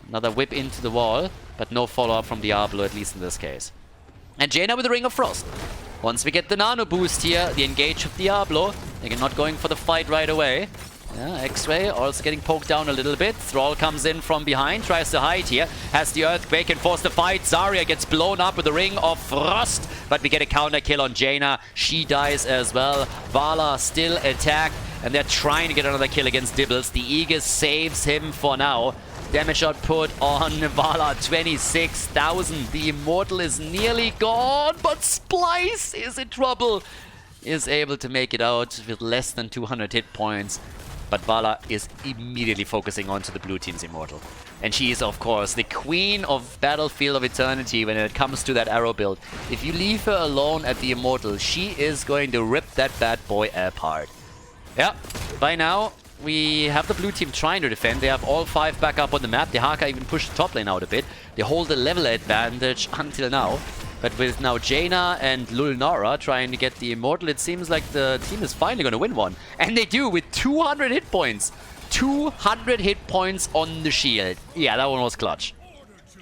Another whip into the wall, but no follow-up from Diablo, at least in this case. And Jaina with the Ring of Frost. Once we get the nano boost here, the engage of Diablo, they're not going for the fight right away. Yeah, X-Ray also getting poked down a little bit. Thrall comes in from behind, tries to hide here. Has the Earthquake and force the fight. Zarya gets blown up with the Ring of Frost, but we get a counter kill on Jaina. She dies as well. Vala still attacked, and they're trying to get another kill against Dibbles. The Aegis saves him for now. Damage output on Vala, 26,000. The Immortal is nearly gone, but Splice is in trouble. Is able to make it out with less than 200 hit points. But Vala is immediately focusing onto the blue team's Immortal. And she is, of course, the queen of Battlefield of Eternity when it comes to that arrow build. If you leave her alone at the Immortal, she is going to rip that bad boy apart. Yeah, by now, we have the blue team trying to defend. They have all 5 back up on the map. The Haka even pushed the top lane out a bit. They hold the level advantage until now. But with now Jaina and Lulnara trying to get the Immortal, it seems like the team is finally going to win one. And they do with 200 hit points. 200 hit points on the shield. Yeah, that one was clutch.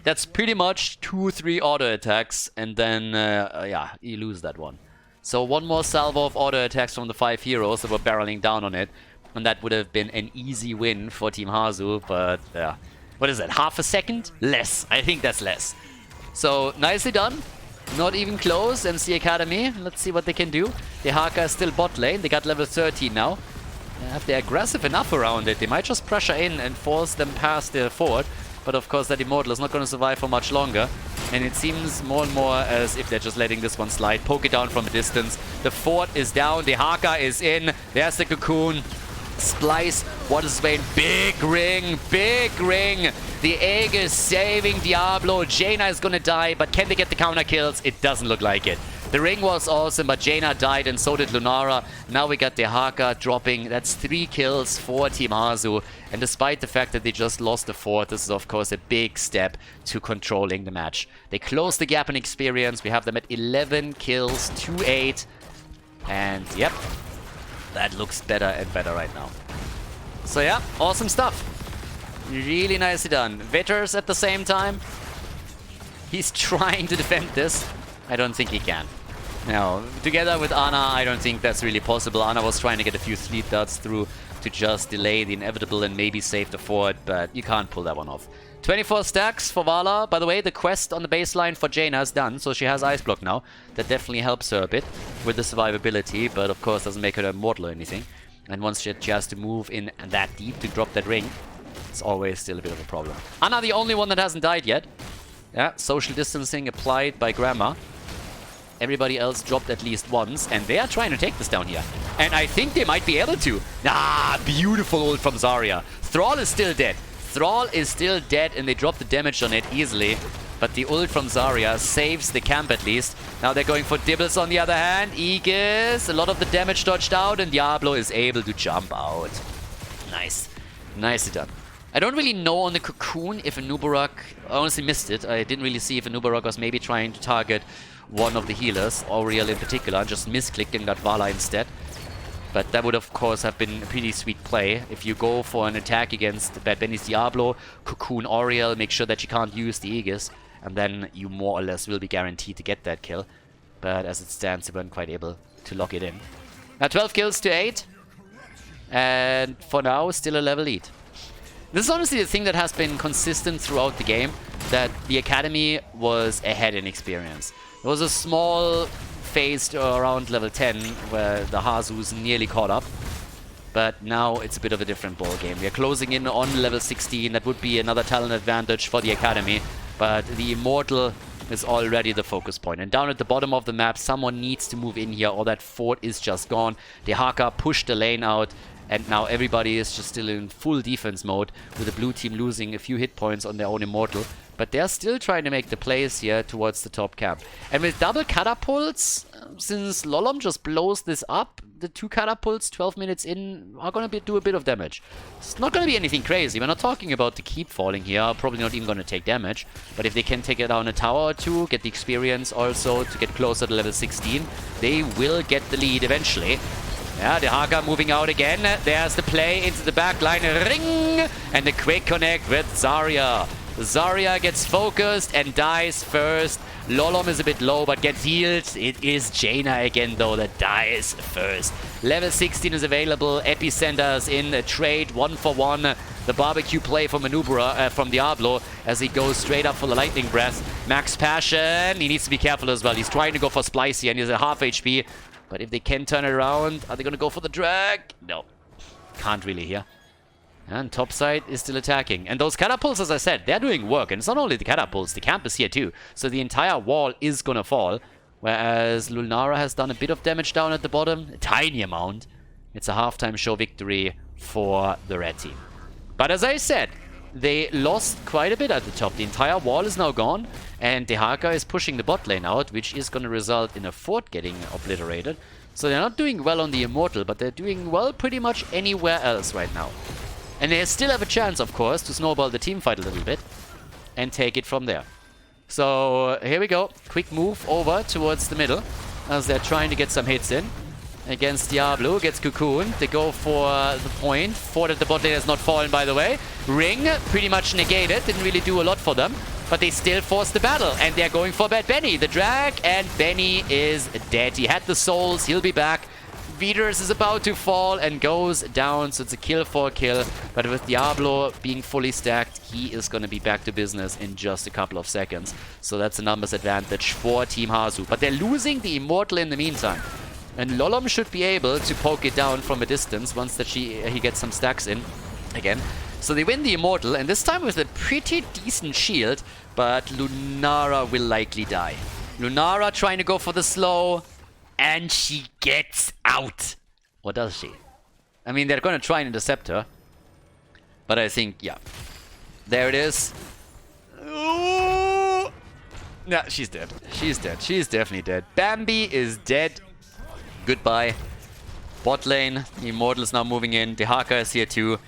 That's pretty much 2-3 auto attacks. And then, yeah, you lose that one. So one more salvo of auto attacks from the 5 heroes that were barreling down on it. And that would have been an easy win for Team Hazu, but what is that, half a second? Less. I think that's less. So, nicely done. Not even close, MC Academy. Let's see what they can do. The Haka is still bot lane. They got level 13 now. If they're aggressive enough around it, they might just pressure in and force them past the fort. But of course, that Immortal is not going to survive for much longer. And it seems more and more as if they're just letting this one slide. Poke it down from a distance. The fort is down. The Haka is in. There's the cocoon. Splice, what is Swain? Big ring, big ring. The Aegis saving Diablo. Jaina is gonna die, but can they get the counter kills? It doesn't look like it. The ring was awesome, but Jaina died and so did Lunara. Now we got the Haka dropping. That's 3 kills for Team Hazu. And despite the fact that they just lost the fort, this is of course a big step to controlling the match. They close the gap in experience. We have them at 11 kills, 2-8. And yep, that looks better and better right now. So yeah, awesome stuff. Really nicely done. Veters at the same time. He's trying to defend this. I don't think he can. No, together with Ana, I don't think that's really possible. Ana was trying to get a few sleep darts through to just delay the inevitable and maybe save the fort, but you can't pull that one off. 24 stacks for Vala. By the way, the quest on the baseline for Jaina is done, so she has Ice Block now. That definitely helps her a bit with the survivability, but of course doesn't make her immortal or anything. And once she has to move in that deep to drop that ring, it's always still a bit of a problem. Ana, the only one that hasn't died yet. Yeah, social distancing applied by Grandma. Everybody else dropped at least once, and they are trying to take this down here. And I think they might be able to. Ah, beautiful ult from Zarya. Thrall is still dead. Thrall is still dead, and they drop the damage on it easily. But the ult from Zarya saves the camp at least. Now they're going for Dibbles on the other hand. Aegis, a lot of the damage dodged out, and Diablo is able to jump out. Nice. Nicely done. I don't really know on the Cocoon if Anubarak... I honestly missed it. I didn't really see if Anubarak was maybe trying to target one of the healers, Auriel in particular, just misclicked and got Vala instead. But that would of course have been a pretty sweet play. If you go for an attack against Bad Benny's Diablo, Cocoon Auriel, make sure that you can't use the Aegis, and then you more or less will be guaranteed to get that kill. But as it stands, they weren't quite able to lock it in. Now 12 kills to 8. And for now, still a level lead. This is honestly the thing that has been consistent throughout the game, that the Academy was ahead in experience. There was a small phase around level 10 where the Hasus nearly caught up, but now it's a bit of a different ball game. We are closing in on level 16. That would be another talent advantage for the Academy, but the Immortal is already the focus point. And down at the bottom of the map, someone needs to move in here, or that fort is just gone. The Haka pushed the lane out, and now everybody is just still in full defense mode, with the blue team losing a few hit points on their own Immortal. But they're still trying to make the plays here towards the top camp. And with double catapults, since Lolom just blows this up, the 2 catapults 12 minutes in are going to do a bit of damage. It's not going to be anything crazy. We're not talking about the keep falling here. Probably not even going to take damage. But if they can take it down a tower or 2, get the experience also to get closer to level 16, they will get the lead eventually. Yeah, the Haka moving out again. There's the play into the back line. Ring! And the quick connect with Zarya. Zarya gets focused and dies first. Lolom is a bit low, but gets healed. It is Jaina again, though, that dies first. Level 16 is available. Epicenter is in a trade, 1-for-1. The barbecue play from Manubra, from Diablo, as he goes straight up for the lightning breath. Max Passion. He needs to be careful as well. He's trying to go for Splice here, and he's at half HP. But if they can turn it around, are they going to go for the drag? No. Can't really here. And topside is still attacking. And those catapults, as I said, they're doing work. And it's not only the catapults, the camp is here too. So the entire wall is going to fall. Whereas Lunara has done a bit of damage down at the bottom. A tiny amount. It's a halftime show victory for the red team. But as I said, they lost quite a bit at the top. The entire wall is now gone. And Dehaka is pushing the bot lane out, which is going to result in a fort getting obliterated. So they're not doing well on the Immortal, but they're doing well pretty much anywhere else right now. And they still have a chance, of course, to snowball the team fight a little bit and take it from there. So here we go. Quick move over towards the middle as they're trying to get some hits in against Diablo. Gets Cocoon. They go for the point. Fort at the bot lane has not fallen, by the way. Ring pretty much negated. Didn't really do a lot for them. But they still forced the battle. And they're going for Bad Benny. The drag. And Benny is dead. He had the souls. He'll be back. Viders is about to fall and goes down, so it's a kill for a kill. But with Diablo being fully stacked, he is going to be back to business in just a couple of seconds. So that's a numbers advantage for Team Hazu. But they're losing the Immortal in the meantime. And Lolom should be able to poke it down from a distance once that he gets some stacks in again. So they win the Immortal, and this time with a pretty decent shield. But Lunara will likely die. Lunara trying to go for the slow. And she gets out. Or does she? I mean, they're going to try and intercept her. But I think, yeah. There it is. Ooh. Yeah, she's dead. She's dead. She's definitely dead. Bambi is dead. Goodbye. Bot lane. The Immortal is now moving in. Dehaka is here too.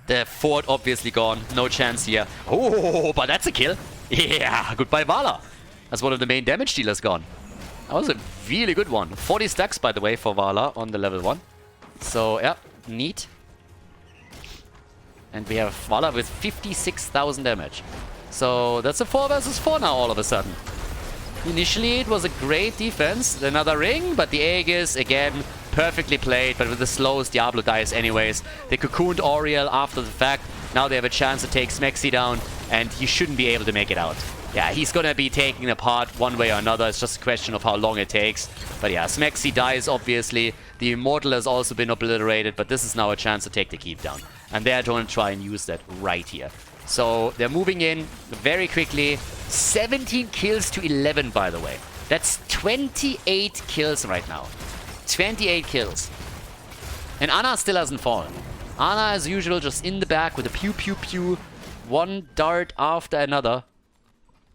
The fort obviously gone. No chance here. Oh, but that's a kill. Yeah, goodbye Vala. That's one of the main damage dealers gone. That was a really good one. 40 stacks, by the way, for Vala on the level 1. So, yeah, neat. And we have Vala with 56,000 damage. So, that's a 4 versus 4 now, all of a sudden. Initially, it was a great defense. Another ring, but the Aegis, again, perfectly played. But with the slows, Diablo dies anyways. They cocooned Auriel after the fact. Now they have a chance to take Smexy down, and he shouldn't be able to make it out. Yeah, he's gonna be taken apart one way or another. It's just a question of how long it takes. But yeah, Smexy dies, obviously. The Immortal has also been obliterated, but this is now a chance to take the keep down. And they're going to try and use that right here. So they're moving in very quickly. 17 kills to 11, by the way. That's 28 kills right now. 28 kills. And Ana still hasn't fallen. Ana, as usual, just in the back with a pew pew pew. One dart after another.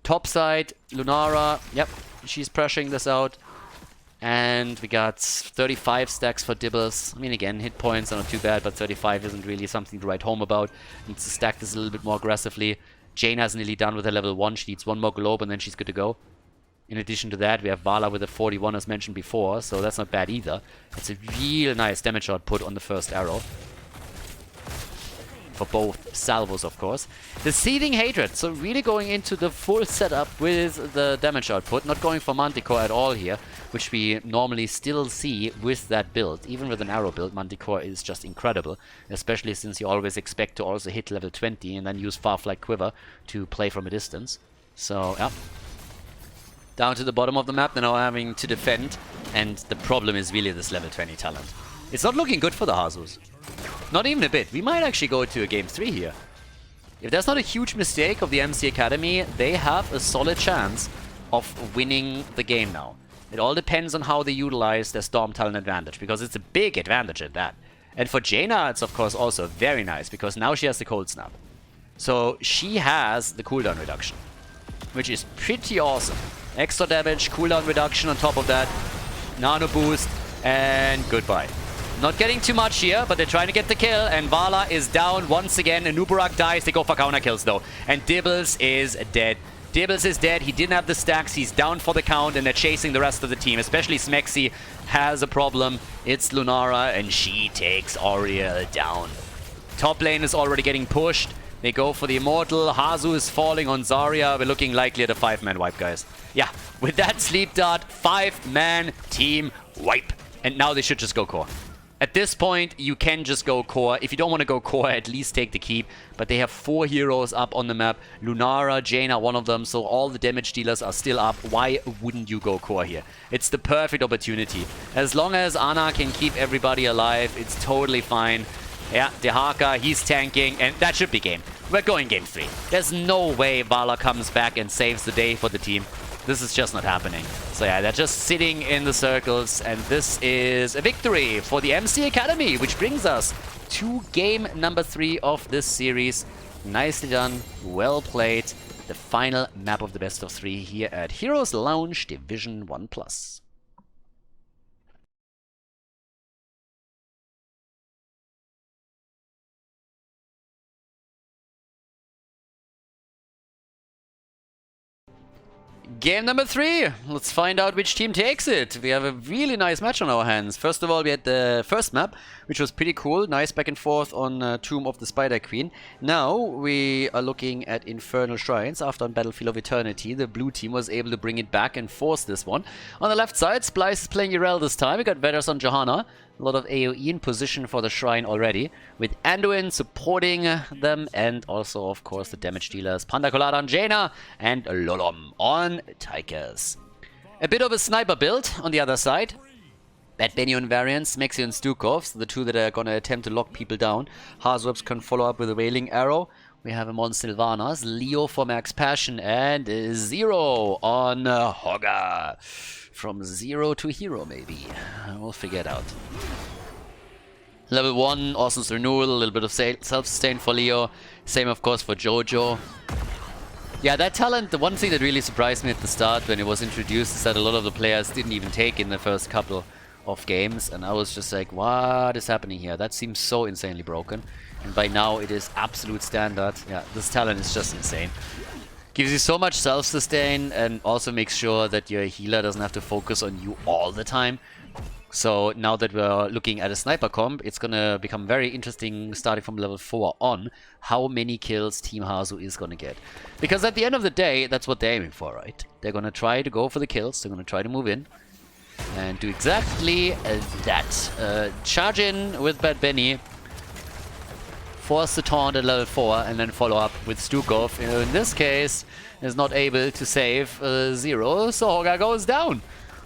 Top side, Lunara. Yep, she's pressuring this out. And we got 35 stacks for Dibbles. I mean, again, hit points are not too bad, but 35 isn't really something to write home about. Needs to stack this a little bit more aggressively. Jaina's nearly done with her level 1. She needs one more globe and then she's good to go. In addition to that, we have Vala with a 41 as mentioned before, so that's not bad either. It's a real nice damage output on the first arrow. For both salvos, of course. The Seething Hatred, so really going into the full setup with the damage output, not going for Manticore at all here, which we normally still see with that build. Even with an arrow build, Manticore is just incredible, especially since you always expect to also hit level 20 and then use Farflight Quiver to play from a distance. So, yeah. Down to the bottom of the map, they're now having to defend, and the problem is really this level 20 talent. It's not looking good for the Hasus. Not even a bit. We might actually go to a game 3 here. If there's not a huge mistake of the MC Academy, they have a solid chance of winning the game now. It all depends on how they utilize their Storm talent advantage, because it's a big advantage at that. And for Jaina, it's of course also very nice, because now she has the Cold Snap. So she has the cooldown reduction, which is pretty awesome. Extra damage, cooldown reduction on top of that, nano boost, and goodbye. Not getting too much here, but they're trying to get the kill, and Vala is down once again. Nubarak dies, they go for counter kills though. And Dibbles is dead. Dibbles is dead, he didn't have the stacks, he's down for the count, and they're chasing the rest of the team. Especially Smexy has a problem. It's Lunara, and she takes Oriel down. Top lane is already getting pushed. They go for the Immortal. Hazu is falling on Zarya. We're looking likely at a 5-man wipe, guys. Yeah, with that sleep dart, 5-man team wipe. And now they should just go core. At this point, you can just go core. If you don't want to go core, at least take the keep. But they have 4 heroes up on the map. Lunara, Jaina, one of them. So all the damage dealers are still up. Why wouldn't you go core here? It's the perfect opportunity. As long as Ana can keep everybody alive, it's totally fine. Yeah, Dehaka, he's tanking, and that should be game. We're going game 3. There's no way Vala comes back and saves the day for the team. This is just not happening. So yeah, they're just sitting in the circles, and this is a victory for the MC Academy, which brings us to game number 3 of this series. Nicely done, well played. The final map of the best of 3 here at Heroes Lounge Division 1+. Game number 3. Let's find out which team takes it. We have a really nice match on our hands. First of all, we had the first map, which was pretty cool. Nice back and forth on Tomb of the Spider Queen. Now we are looking at Infernal Shrines. After on Battlefield of Eternity, the blue team was able to bring it back and force this one. On the left side, Splice is playing Yrel this time. We got Vedas on Johanna. A lot of AoE in position for the Shrine already, with Anduin supporting them, and also, of course, the damage dealers Panda Colada on Jaina and Lolom on Tychus. A bit of a sniper build on the other side. Bad Benyon variants, Mexi and Stukov, the two that are going to attempt to lock people down. Harzwebs can follow up with a Wailing Arrow. We have him on Sylvanas, Leo for Max Passion, and Zero on Hogger. From 0 to hero, maybe. We'll figure it out. Level 1, Awesome's Renewal, a little bit of self-sustain for Leo. Same, of course, for Jojo. Yeah, that talent, the one thing that really surprised me at the start when it was introduced is that a lot of the players didn't even take in the first couple of games. And I was just like, what is happening here? That seems so insanely broken. And by now, it is absolute standard. Yeah, this talent is just insane. Gives you so much self-sustain and also makes sure that your healer doesn't have to focus on you all the time. So now that we're looking at a sniper comp, it's gonna become very interesting starting from level 4 on how many kills Team Hazu is gonna get. Because at the end of the day, that's what they're aiming for, right? They're gonna try to go for the kills, they're gonna try to move in and do exactly that. Charge in with Bad Benny, force the taunt at level 4, and then follow up with Stukov. In this case, is not able to save Zero, so Hogger goes down.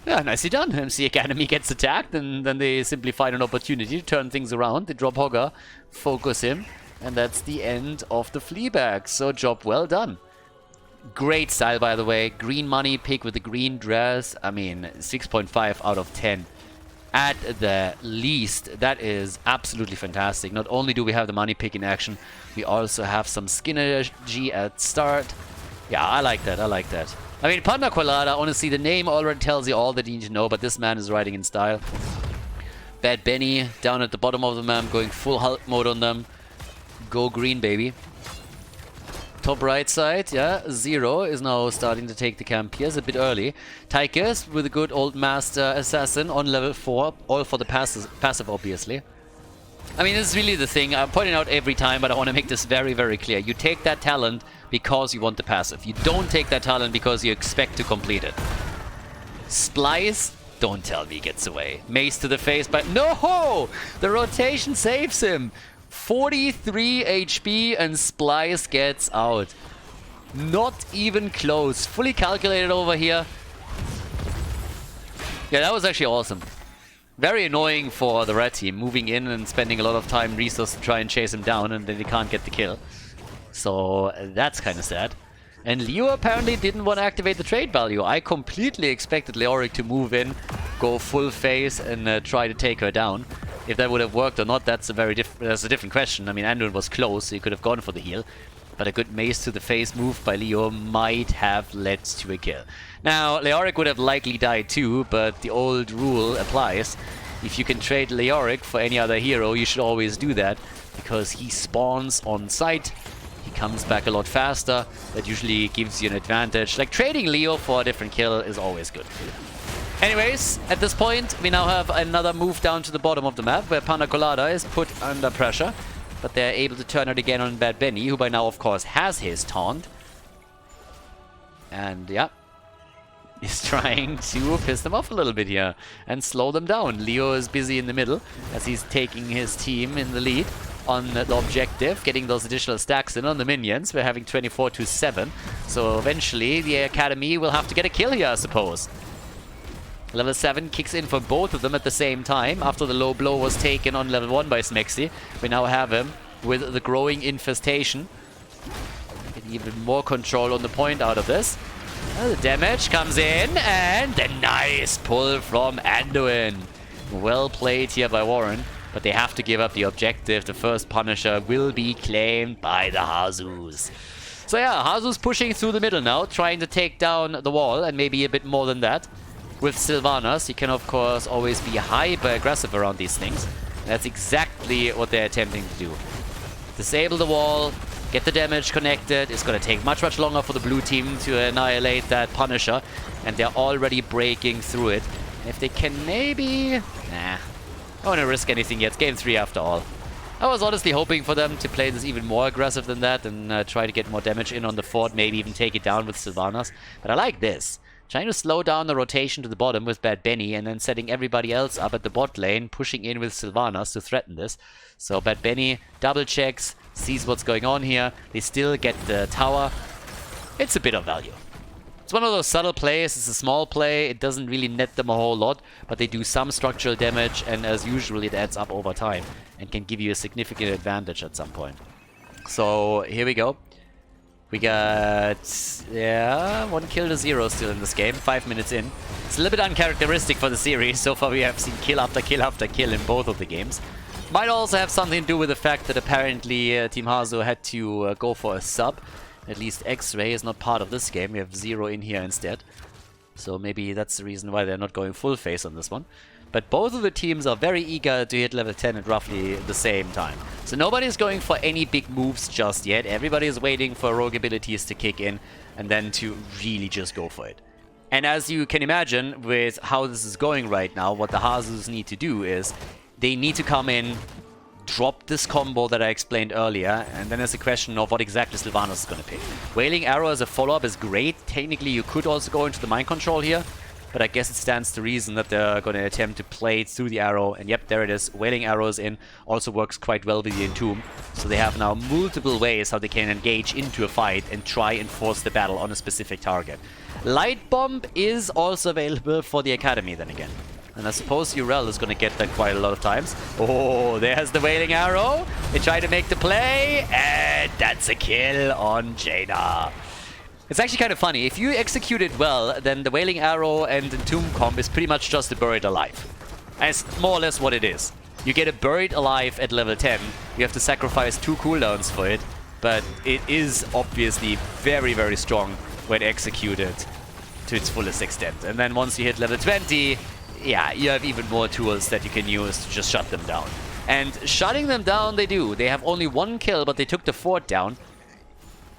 Yeah, nicely done. MC Academy gets attacked, and then they simply find an opportunity to turn things around. They drop Hogger, focus him, And that's the end of the Fleabag. So job well done. Great style, by the way. Green money pick with the green dress. I mean, 6.5 out of 10. At the least, that is absolutely fantastic. Not only do we have the money pick in action, we also have some synergy at start. Yeah, I like that. I like that. I mean, Panda Colada, honestly, the name already tells you all that you need to know, but this man is riding in style. Bad Benny down at the bottom of the map, going full Hulk mode on them. Go green, baby. Top right side, yeah, Zero is now starting to take the camp here. It's a bit early. Tychus with a good old Master Assassin on level 4, all for the passive obviously. I mean, this is really the thing. I'm pointing out every time, but I want to make this very, very clear. You take that talent because you want the passive. You don't take that talent because you expect to complete it. Splice, don't tell me he gets away. Mace to the face, but no! The rotation saves him. 43 HP and Splice gets out. Not even close. Fully calculated over here. Yeah, that was actually awesome. Very annoying for the red team, moving in and spending a lot of time resources to try and chase him down, and then they can't get the kill. So that's kind of sad. And Leo apparently didn't want to activate the trade value. I completely expected Leoric to move in, go full phase, and try to take her down. If that would have worked or not, that's a different question. I mean, Anduin was close, so he could have gone for the heal. But a good mace to the face move by Leo might have led to a kill. Now, Leoric would have likely died too, but the old rule applies. If you can trade Leoric for any other hero, you should always do that, because he spawns on site. He comes back a lot faster. That usually gives you an advantage. Like, trading Leo for a different kill is always good. Anyways, at this point, we now have another move down to the bottom of the map, where Panda Colada is put under pressure. But they're able to turn it again on Bad Benny, who by now, of course, has his taunt. And, yeah, is trying to piss them off a little bit here and slow them down. Leo is busy in the middle as he's taking his team in the lead on the objective, getting those additional stacks in on the minions. We're having 24-7, so eventually the Academy will have to get a kill here, I suppose. Level 7 kicks in for both of them at the same time. After the low blow was taken on level 1 by Smexy, we now have him with the growing infestation. Get even more control on the point out of this. The damage comes in, and the nice pull from Anduin. Well played here by Warren, but they have to give up the objective. The first Punisher will be claimed by the Hasus. So yeah, Hasus pushing through the middle now, trying to take down the wall, and maybe a bit more than that. With Sylvanas, you can of course always be hyper-aggressive around these things. That's exactly what they're attempting to do. Disable the wall, get the damage connected. It's going to take much, much longer for the blue team to annihilate that Punisher. And they're already breaking through it. If they can maybe... Nah, I don't want to risk anything yet. It's game 3 after all. I was honestly hoping for them to play this even more aggressive than that and try to get more damage in on the fort, maybe even take it down with Sylvanas. But I like this. Trying to slow down the rotation to the bottom with Bad Benny and then setting everybody else up at the bot lane, pushing in with Sylvanas to threaten this. So Bad Benny double checks, sees what's going on here. They still get the tower. It's a bit of value. It's one of those subtle plays. It's a small play. It doesn't really net them a whole lot, but they do some structural damage, and as usual, it adds up over time and can give you a significant advantage at some point. So here we go. We got, yeah, 1 kill to 0 still in this game, 5 minutes in. It's a little bit uncharacteristic for the series. So far we have seen kill after kill after kill in both of the games. Might also have something to do with the fact that apparently Team Hazu had to go for a sub. At least X-Ray is not part of this game. We have 0 in here instead. So maybe that's the reason why they're not going full face on this one. But both of the teams are very eager to hit level 10 at roughly the same time. So nobody's going for any big moves just yet. Everybody is waiting for rogue abilities to kick in and then to really just go for it. And as you can imagine, with how this is going right now, what the Hazus need to do is they need to come in, drop this combo that I explained earlier, and then there's a question of what exactly Sylvanas is going to pick. Wailing Arrow as a follow-up is great. Technically, you could also go into the mind control here. But I guess it stands to reason that they're going to attempt to play through the arrow. And yep, there it is. Wailing Arrows in also works quite well with the Entomb. So they have now multiple ways how they can engage into a fight and try and force the battle on a specific target. Light Bomb is also available for the Academy then again. And I suppose Urel is going to get that quite a lot of times. Oh, there's the Wailing Arrow. They try to make the play, and that's a kill on Jaina. It's actually kind of funny. If you execute it well, then the Wailing Arrow and Entomb comp is pretty much just a Buried Alive. That's more or less what it is. You get a Buried Alive at level 10. You have to sacrifice 2 cooldowns for it. But it is obviously very, very strong when executed to its fullest extent. And then once you hit level 20, yeah, you have even more tools that you can use to just shut them down. And shutting them down they do. They have only 1 kill, but they took the fort down.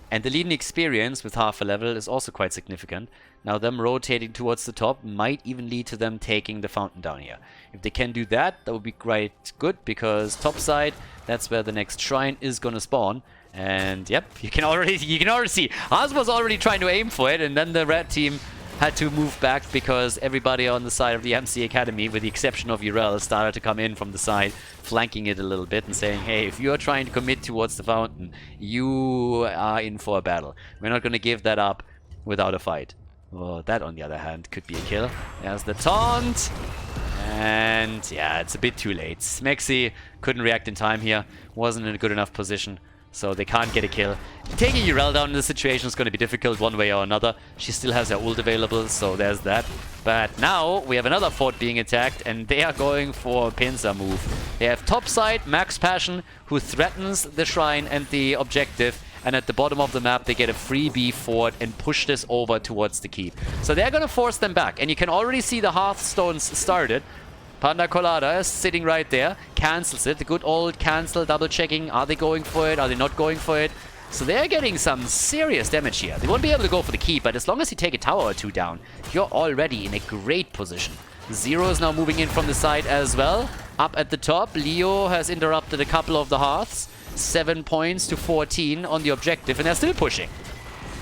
And the leading experience with half a level is also quite significant. Now them rotating towards the top might even lead to them taking the fountain down here. If they can do that, that would be quite good, because top side, that's where the next shrine is gonna spawn. And yep, you can already see Hazu was already trying to aim for it, and then the red team had to move back because everybody on the side of the MC Academy, with the exception of Urel, started to come in from the side, flanking it a little bit and saying, hey, if you're trying to commit towards the fountain, you are in for a battle. We're not going to give that up without a fight. Oh, that on the other hand could be a kill. There's the taunt. And yeah, it's a bit too late. Smexy couldn't react in time here. Wasn't in a good enough position. So they can't get a kill. Taking Urel down in this situation is going to be difficult one way or another. She still has her ult available, so there's that. But now we have another fort being attacked, and they are going for a pincer move. They have topside Max Passion, who threatens the shrine and the objective. And at the bottom of the map, they get a freebie fort and push this over towards the keep. So they're going to force them back. And you can already see the Hearthstones started. Panda Colada is sitting right there, cancels it. The good old cancel, double checking. Are they going for it? Are they not going for it? So they're getting some serious damage here. They won't be able to go for the keep, but as long as you take a tower or 2 down, you're already in a great position. Zero is now moving in from the side as well. Up at the top, Leo has interrupted a couple of the hearths. 7 points to 14 on the objective, and they're still pushing.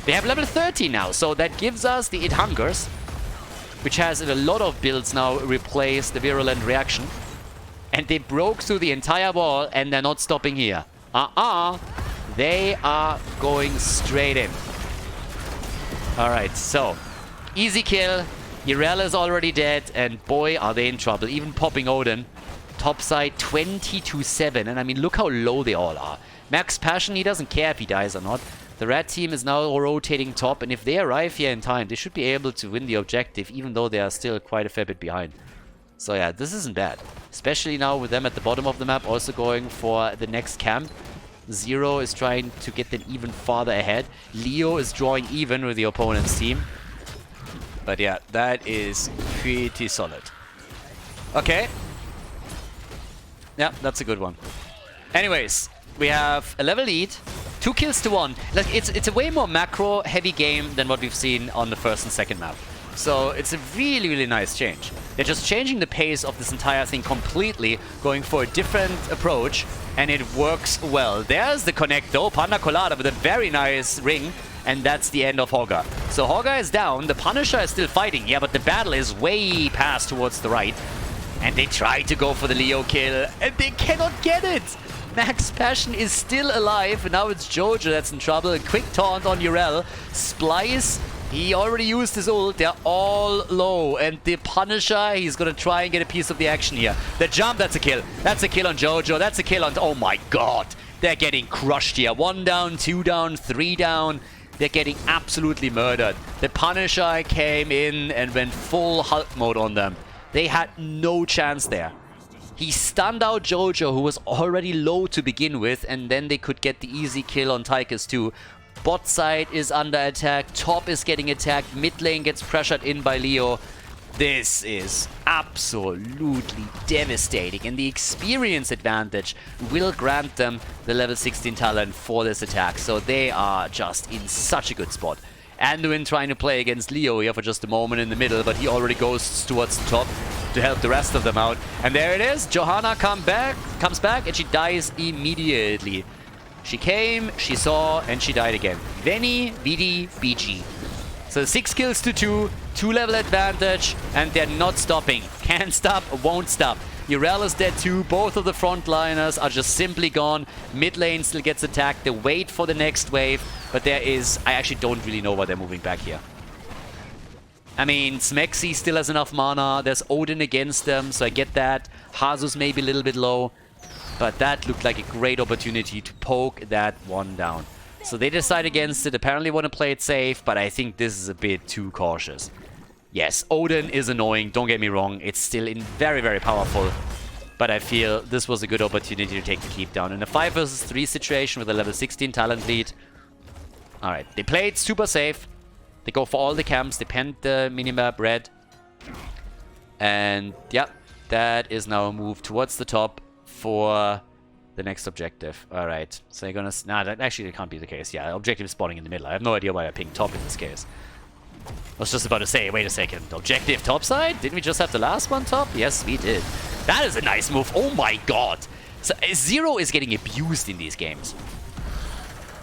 They have level 30 now, so that gives us the It Hungers, which has in a lot of builds now replaced the Virulent Reaction. And they broke through the entire wall, and they're not stopping here. They are going straight in. Alright, so easy kill. Urel is already dead, and boy, are they in trouble. Even popping Odin. Topside 20-7, and I mean, look how low they all are. Max Passion, he doesn't care if he dies or not. The red team is now rotating top, and if they arrive here in time, they should be able to win the objective, even though they are still quite a fair bit behind. So yeah, this isn't bad. Especially now with them at the bottom of the map, also going for the next camp. Zero is trying to get them even farther ahead. Leo is drawing even with the opponent's team. But yeah, that is pretty solid. Okay. Yeah, that's a good one. Anyways, we have a level lead, 2 kills to 1. Like, it's a way more macro heavy game than what we've seen on the first and second map. So it's a really, really nice change. They're just changing the pace of this entire thing completely, going for a different approach, and it works well. There's the connect though, Panda Colada with a very nice ring, and that's the end of Hogger. So Hogger is down, the Punisher is still fighting, yeah, but the battle is way past towards the right. And they try to go for the Leo kill, and they cannot get it! Max Passion is still alive, and now it's Jojo that's in trouble. A quick taunt on Urel. Splice, he already used his ult. They're all low, and the Punisher, he's gonna try and get a piece of the action here. The jump, that's a kill. That's a kill on Jojo. That's a kill on... Oh my god! They're getting crushed here. 1 down, 2 down, 3 down. They're getting absolutely murdered. The Punisher came in and went full Hulk mode on them. They had no chance there. He stunned out Jojo, who was already low to begin with, and then they could get the easy kill on Tychus too. Bot side is under attack, top is getting attacked, mid lane gets pressured in by Leo. This is absolutely devastating, and the experience advantage will grant them the level 16 talent for this attack, so they are just in such a good spot. Anduin trying to play against Leo here for just a moment in the middle, but he already goes towards the top to help the rest of them out. And there it is. Johanna comes back, and she dies immediately. She came, she saw, and she died again. Veni, Vidi, BG. So 6 kills to 2, 2 level advantage, and they're not stopping. Can't stop, won't stop. Urel is dead too. Both of the frontliners are just simply gone. Mid lane still gets attacked. They wait for the next wave, but there is... I actually don't really know why they're moving back here. I mean, Smexy still has enough mana. There's Odin against them, so I get that. Hasus may be a little bit low. But that looked like a great opportunity to poke that one down. So they decide against it. Apparently want to play it safe, but I think this is a bit too cautious. Yes, Odin is annoying. Don't get me wrong. It's still very, very powerful. But I feel this was a good opportunity to take the keep down. In a 5 versus 3 situation with a level 16 talent lead. Alright, they played super safe. They go for all the camps. They penned the minimap red. And yeah, that is now a move towards the top for the next objective. Alright, so you're gonna... Nah, that actually can't be the case. Yeah, objective is spawning in the middle. I have no idea why I pinged top in this case. I was just about to say, wait a second. Objective top side? Didn't we just have the last one top? Yes, we did. That is a nice move. Oh my god. So Zero is getting abused in these games.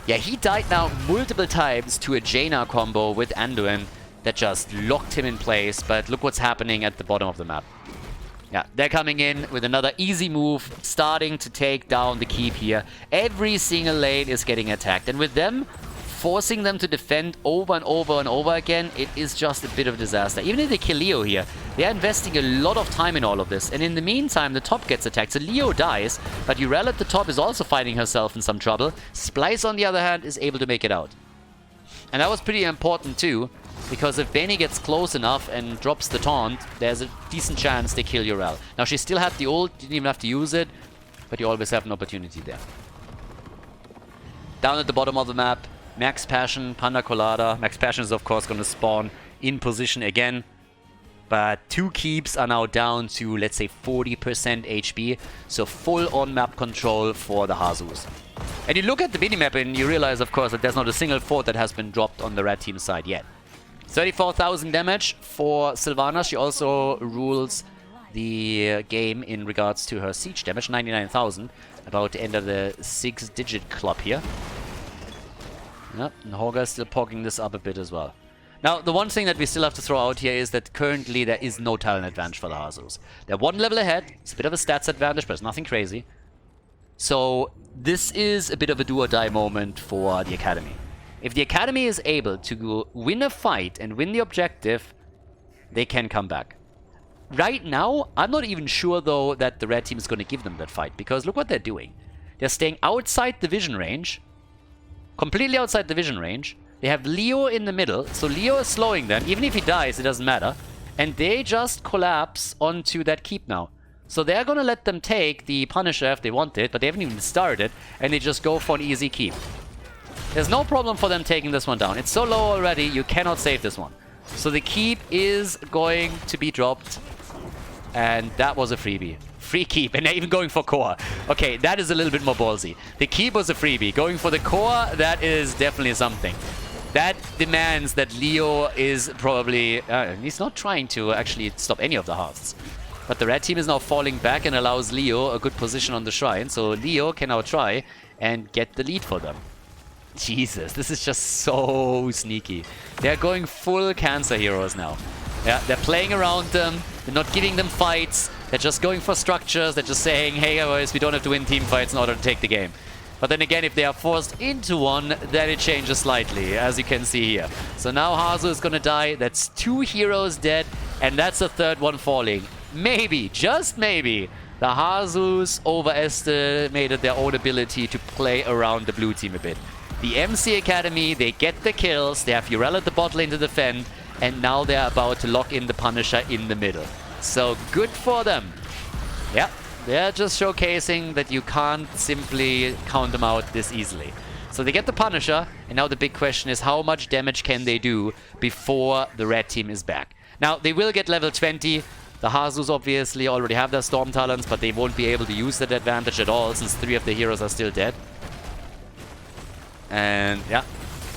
Yeah, he died now multiple times to a Jaina combo with Anduin that just locked him in place. But look what's happening at the bottom of the map. Yeah, they're coming in with another easy move, starting to take down the keep here. Every single lane is getting attacked. And with them, forcing them to defend over and over and over again, it is just a bit of a disaster. Even if they kill Leo here, they are investing a lot of time in all of this. And in the meantime, the top gets attacked. So Leo dies, but Urel at the top is also finding herself in some trouble. Splice, on the other hand, is able to make it out. And that was pretty important too, because if Benny gets close enough and drops the taunt, there's a decent chance they kill Urel. Now, she still had the ult, didn't even have to use it, but you always have an opportunity there. Down at the bottom of the map, Max Passion, Panda Colada. Max Passion is, of course, going to spawn in position again. But 2 keeps are now down to, let's say, 40% HP. So full on-map control for the Hasus. And you look at the minimap and you realize, of course, that there's not a single fort that has been dropped on the red team side yet. 34,000 damage for Sylvana. She also rules the game in regards to her siege damage. 99,000. About to enter the 6-digit club here. Yep, and Hoga is still poking this up a bit as well. Now, the one thing that we still have to throw out here is that currently there is no talent advantage for the Hasus. They're 1 level ahead. It's a bit of a stats advantage, but it's nothing crazy. So, this is a bit of a do-or-die moment for the Academy. If the Academy is able to win a fight and win the objective, they can come back. Right now, I'm not even sure, though, that the red team is going to give them that fight. Because look what they're doing. They're staying outside the vision range. Completely outside the vision range. They have Leo in the middle. So Leo is slowing them. Even if he dies, it doesn't matter. And they just collapse onto that keep now. So they're going to let them take the Punisher if they want it. But they haven't even started. And they just go for an easy keep. There's no problem for them taking this one down. It's so low already, you cannot save this one. So the keep is going to be dropped. And that was a freebie. Free keep, and they're even going for core. Okay, that is a little bit more ballsy. The keep was a freebie. Going for the core, that is definitely something. That demands that Leo is probably... he's not trying to actually stop any of the hearths. But the red team is now falling back and allows Leo a good position on the shrine. So Leo can now try and get the lead for them. Jesus, this is just so sneaky. They're going full cancer heroes now. Yeah, they're playing around them. They're not giving them fights. They're just going for structures. They're just saying, hey guys, we don't have to win team fights in order to take the game. But then again, if they are forced into one, then it changes slightly, as you can see here. So now Hazu is gonna die. That's 2 heroes dead, and that's a 3rd one falling. Maybe, just maybe, the Hazus overestimated their own ability to play around the blue team a bit. The MC Academy, they get the kills. They have Urel at the bot lane to defend. And now they're about to lock in the Punisher in the middle. So good for them. Yeah, they're just showcasing that you can't simply count them out this easily. So they get the Punisher, and now the big question is how much damage can they do before the red team is back. Now, they will get level 20. The Hasus obviously already have their Storm Talents, but they won't be able to use that advantage at all since 3 of the heroes are still dead. And yeah,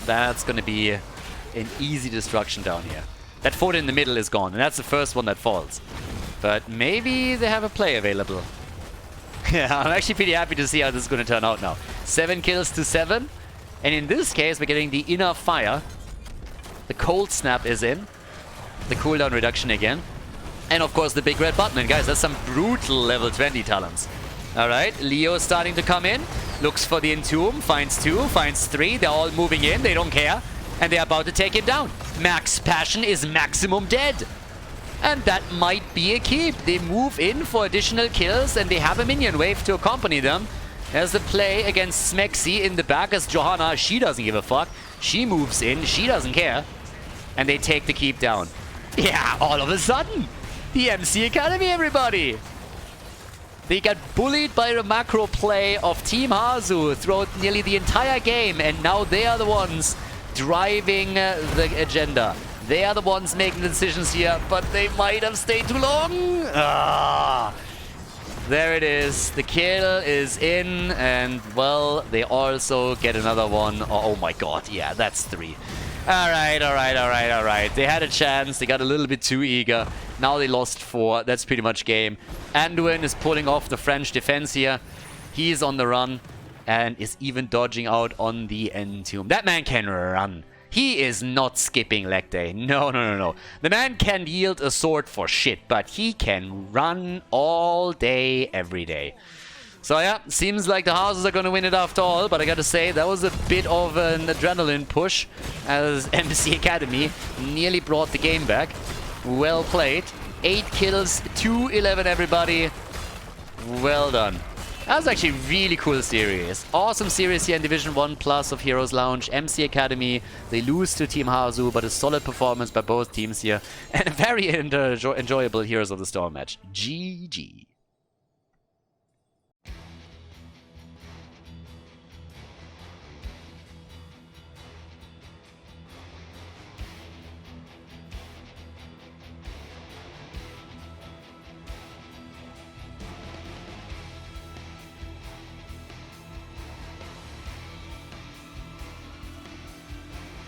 that's going to be an easy destruction down here. That fort in the middle is gone, and that's the first one that falls. But maybe they have a play available. Yeah, I'm actually pretty happy to see how this is going to turn out now. 7 kills to 7. And in this case, we're getting the Inner Fire. The Cold Snap is in. The cooldown reduction again. And of course the big red button. And guys, that's some brutal level 20 talents. Alright, Leo is starting to come in. Looks for the Entomb, finds 2, finds 3. They're all moving in, they don't care. And they're about to take him down. Max Passion is maximum dead. And that might be a keep. They move in for additional kills and they have a minion wave to accompany them. There's the play against Smexy in the back as Johanna, she doesn't give a fuck. She moves in, she doesn't care. And they take the keep down. Yeah, all of a sudden, the MC Academy, everybody. They got bullied by the macro play of Team Hazu throughout nearly the entire game. And now they are the ones driving the agenda. They are the ones making the decisions here, but they might have stayed too long. There it is. The kill is in, and, well, they also get another one. Oh my god, yeah, that's 3. Alright. They had a chance. They got a little bit too eager. Now they lost 4. That's pretty much game. Anduin is pulling off the French defense here. He's on the run and is even dodging out on the Entomb. That man can run. He is not skipping leg day. No. The man can yield a sword for shit, but he can run all day, every day. So yeah, seems like the Hasus are going to win it after all, but I gotta say, that was a bit of an adrenaline push as MC Academy nearly brought the game back. Well played. 8 kills, 2-11 everybody. Well done. That was actually a really cool series. Awesome series here in Division 1 Plus of Heroes Lounge. MC Academy, they lose to Team Hazu, but a solid performance by both teams here. And a very enjoyable Heroes of the Storm match. GG.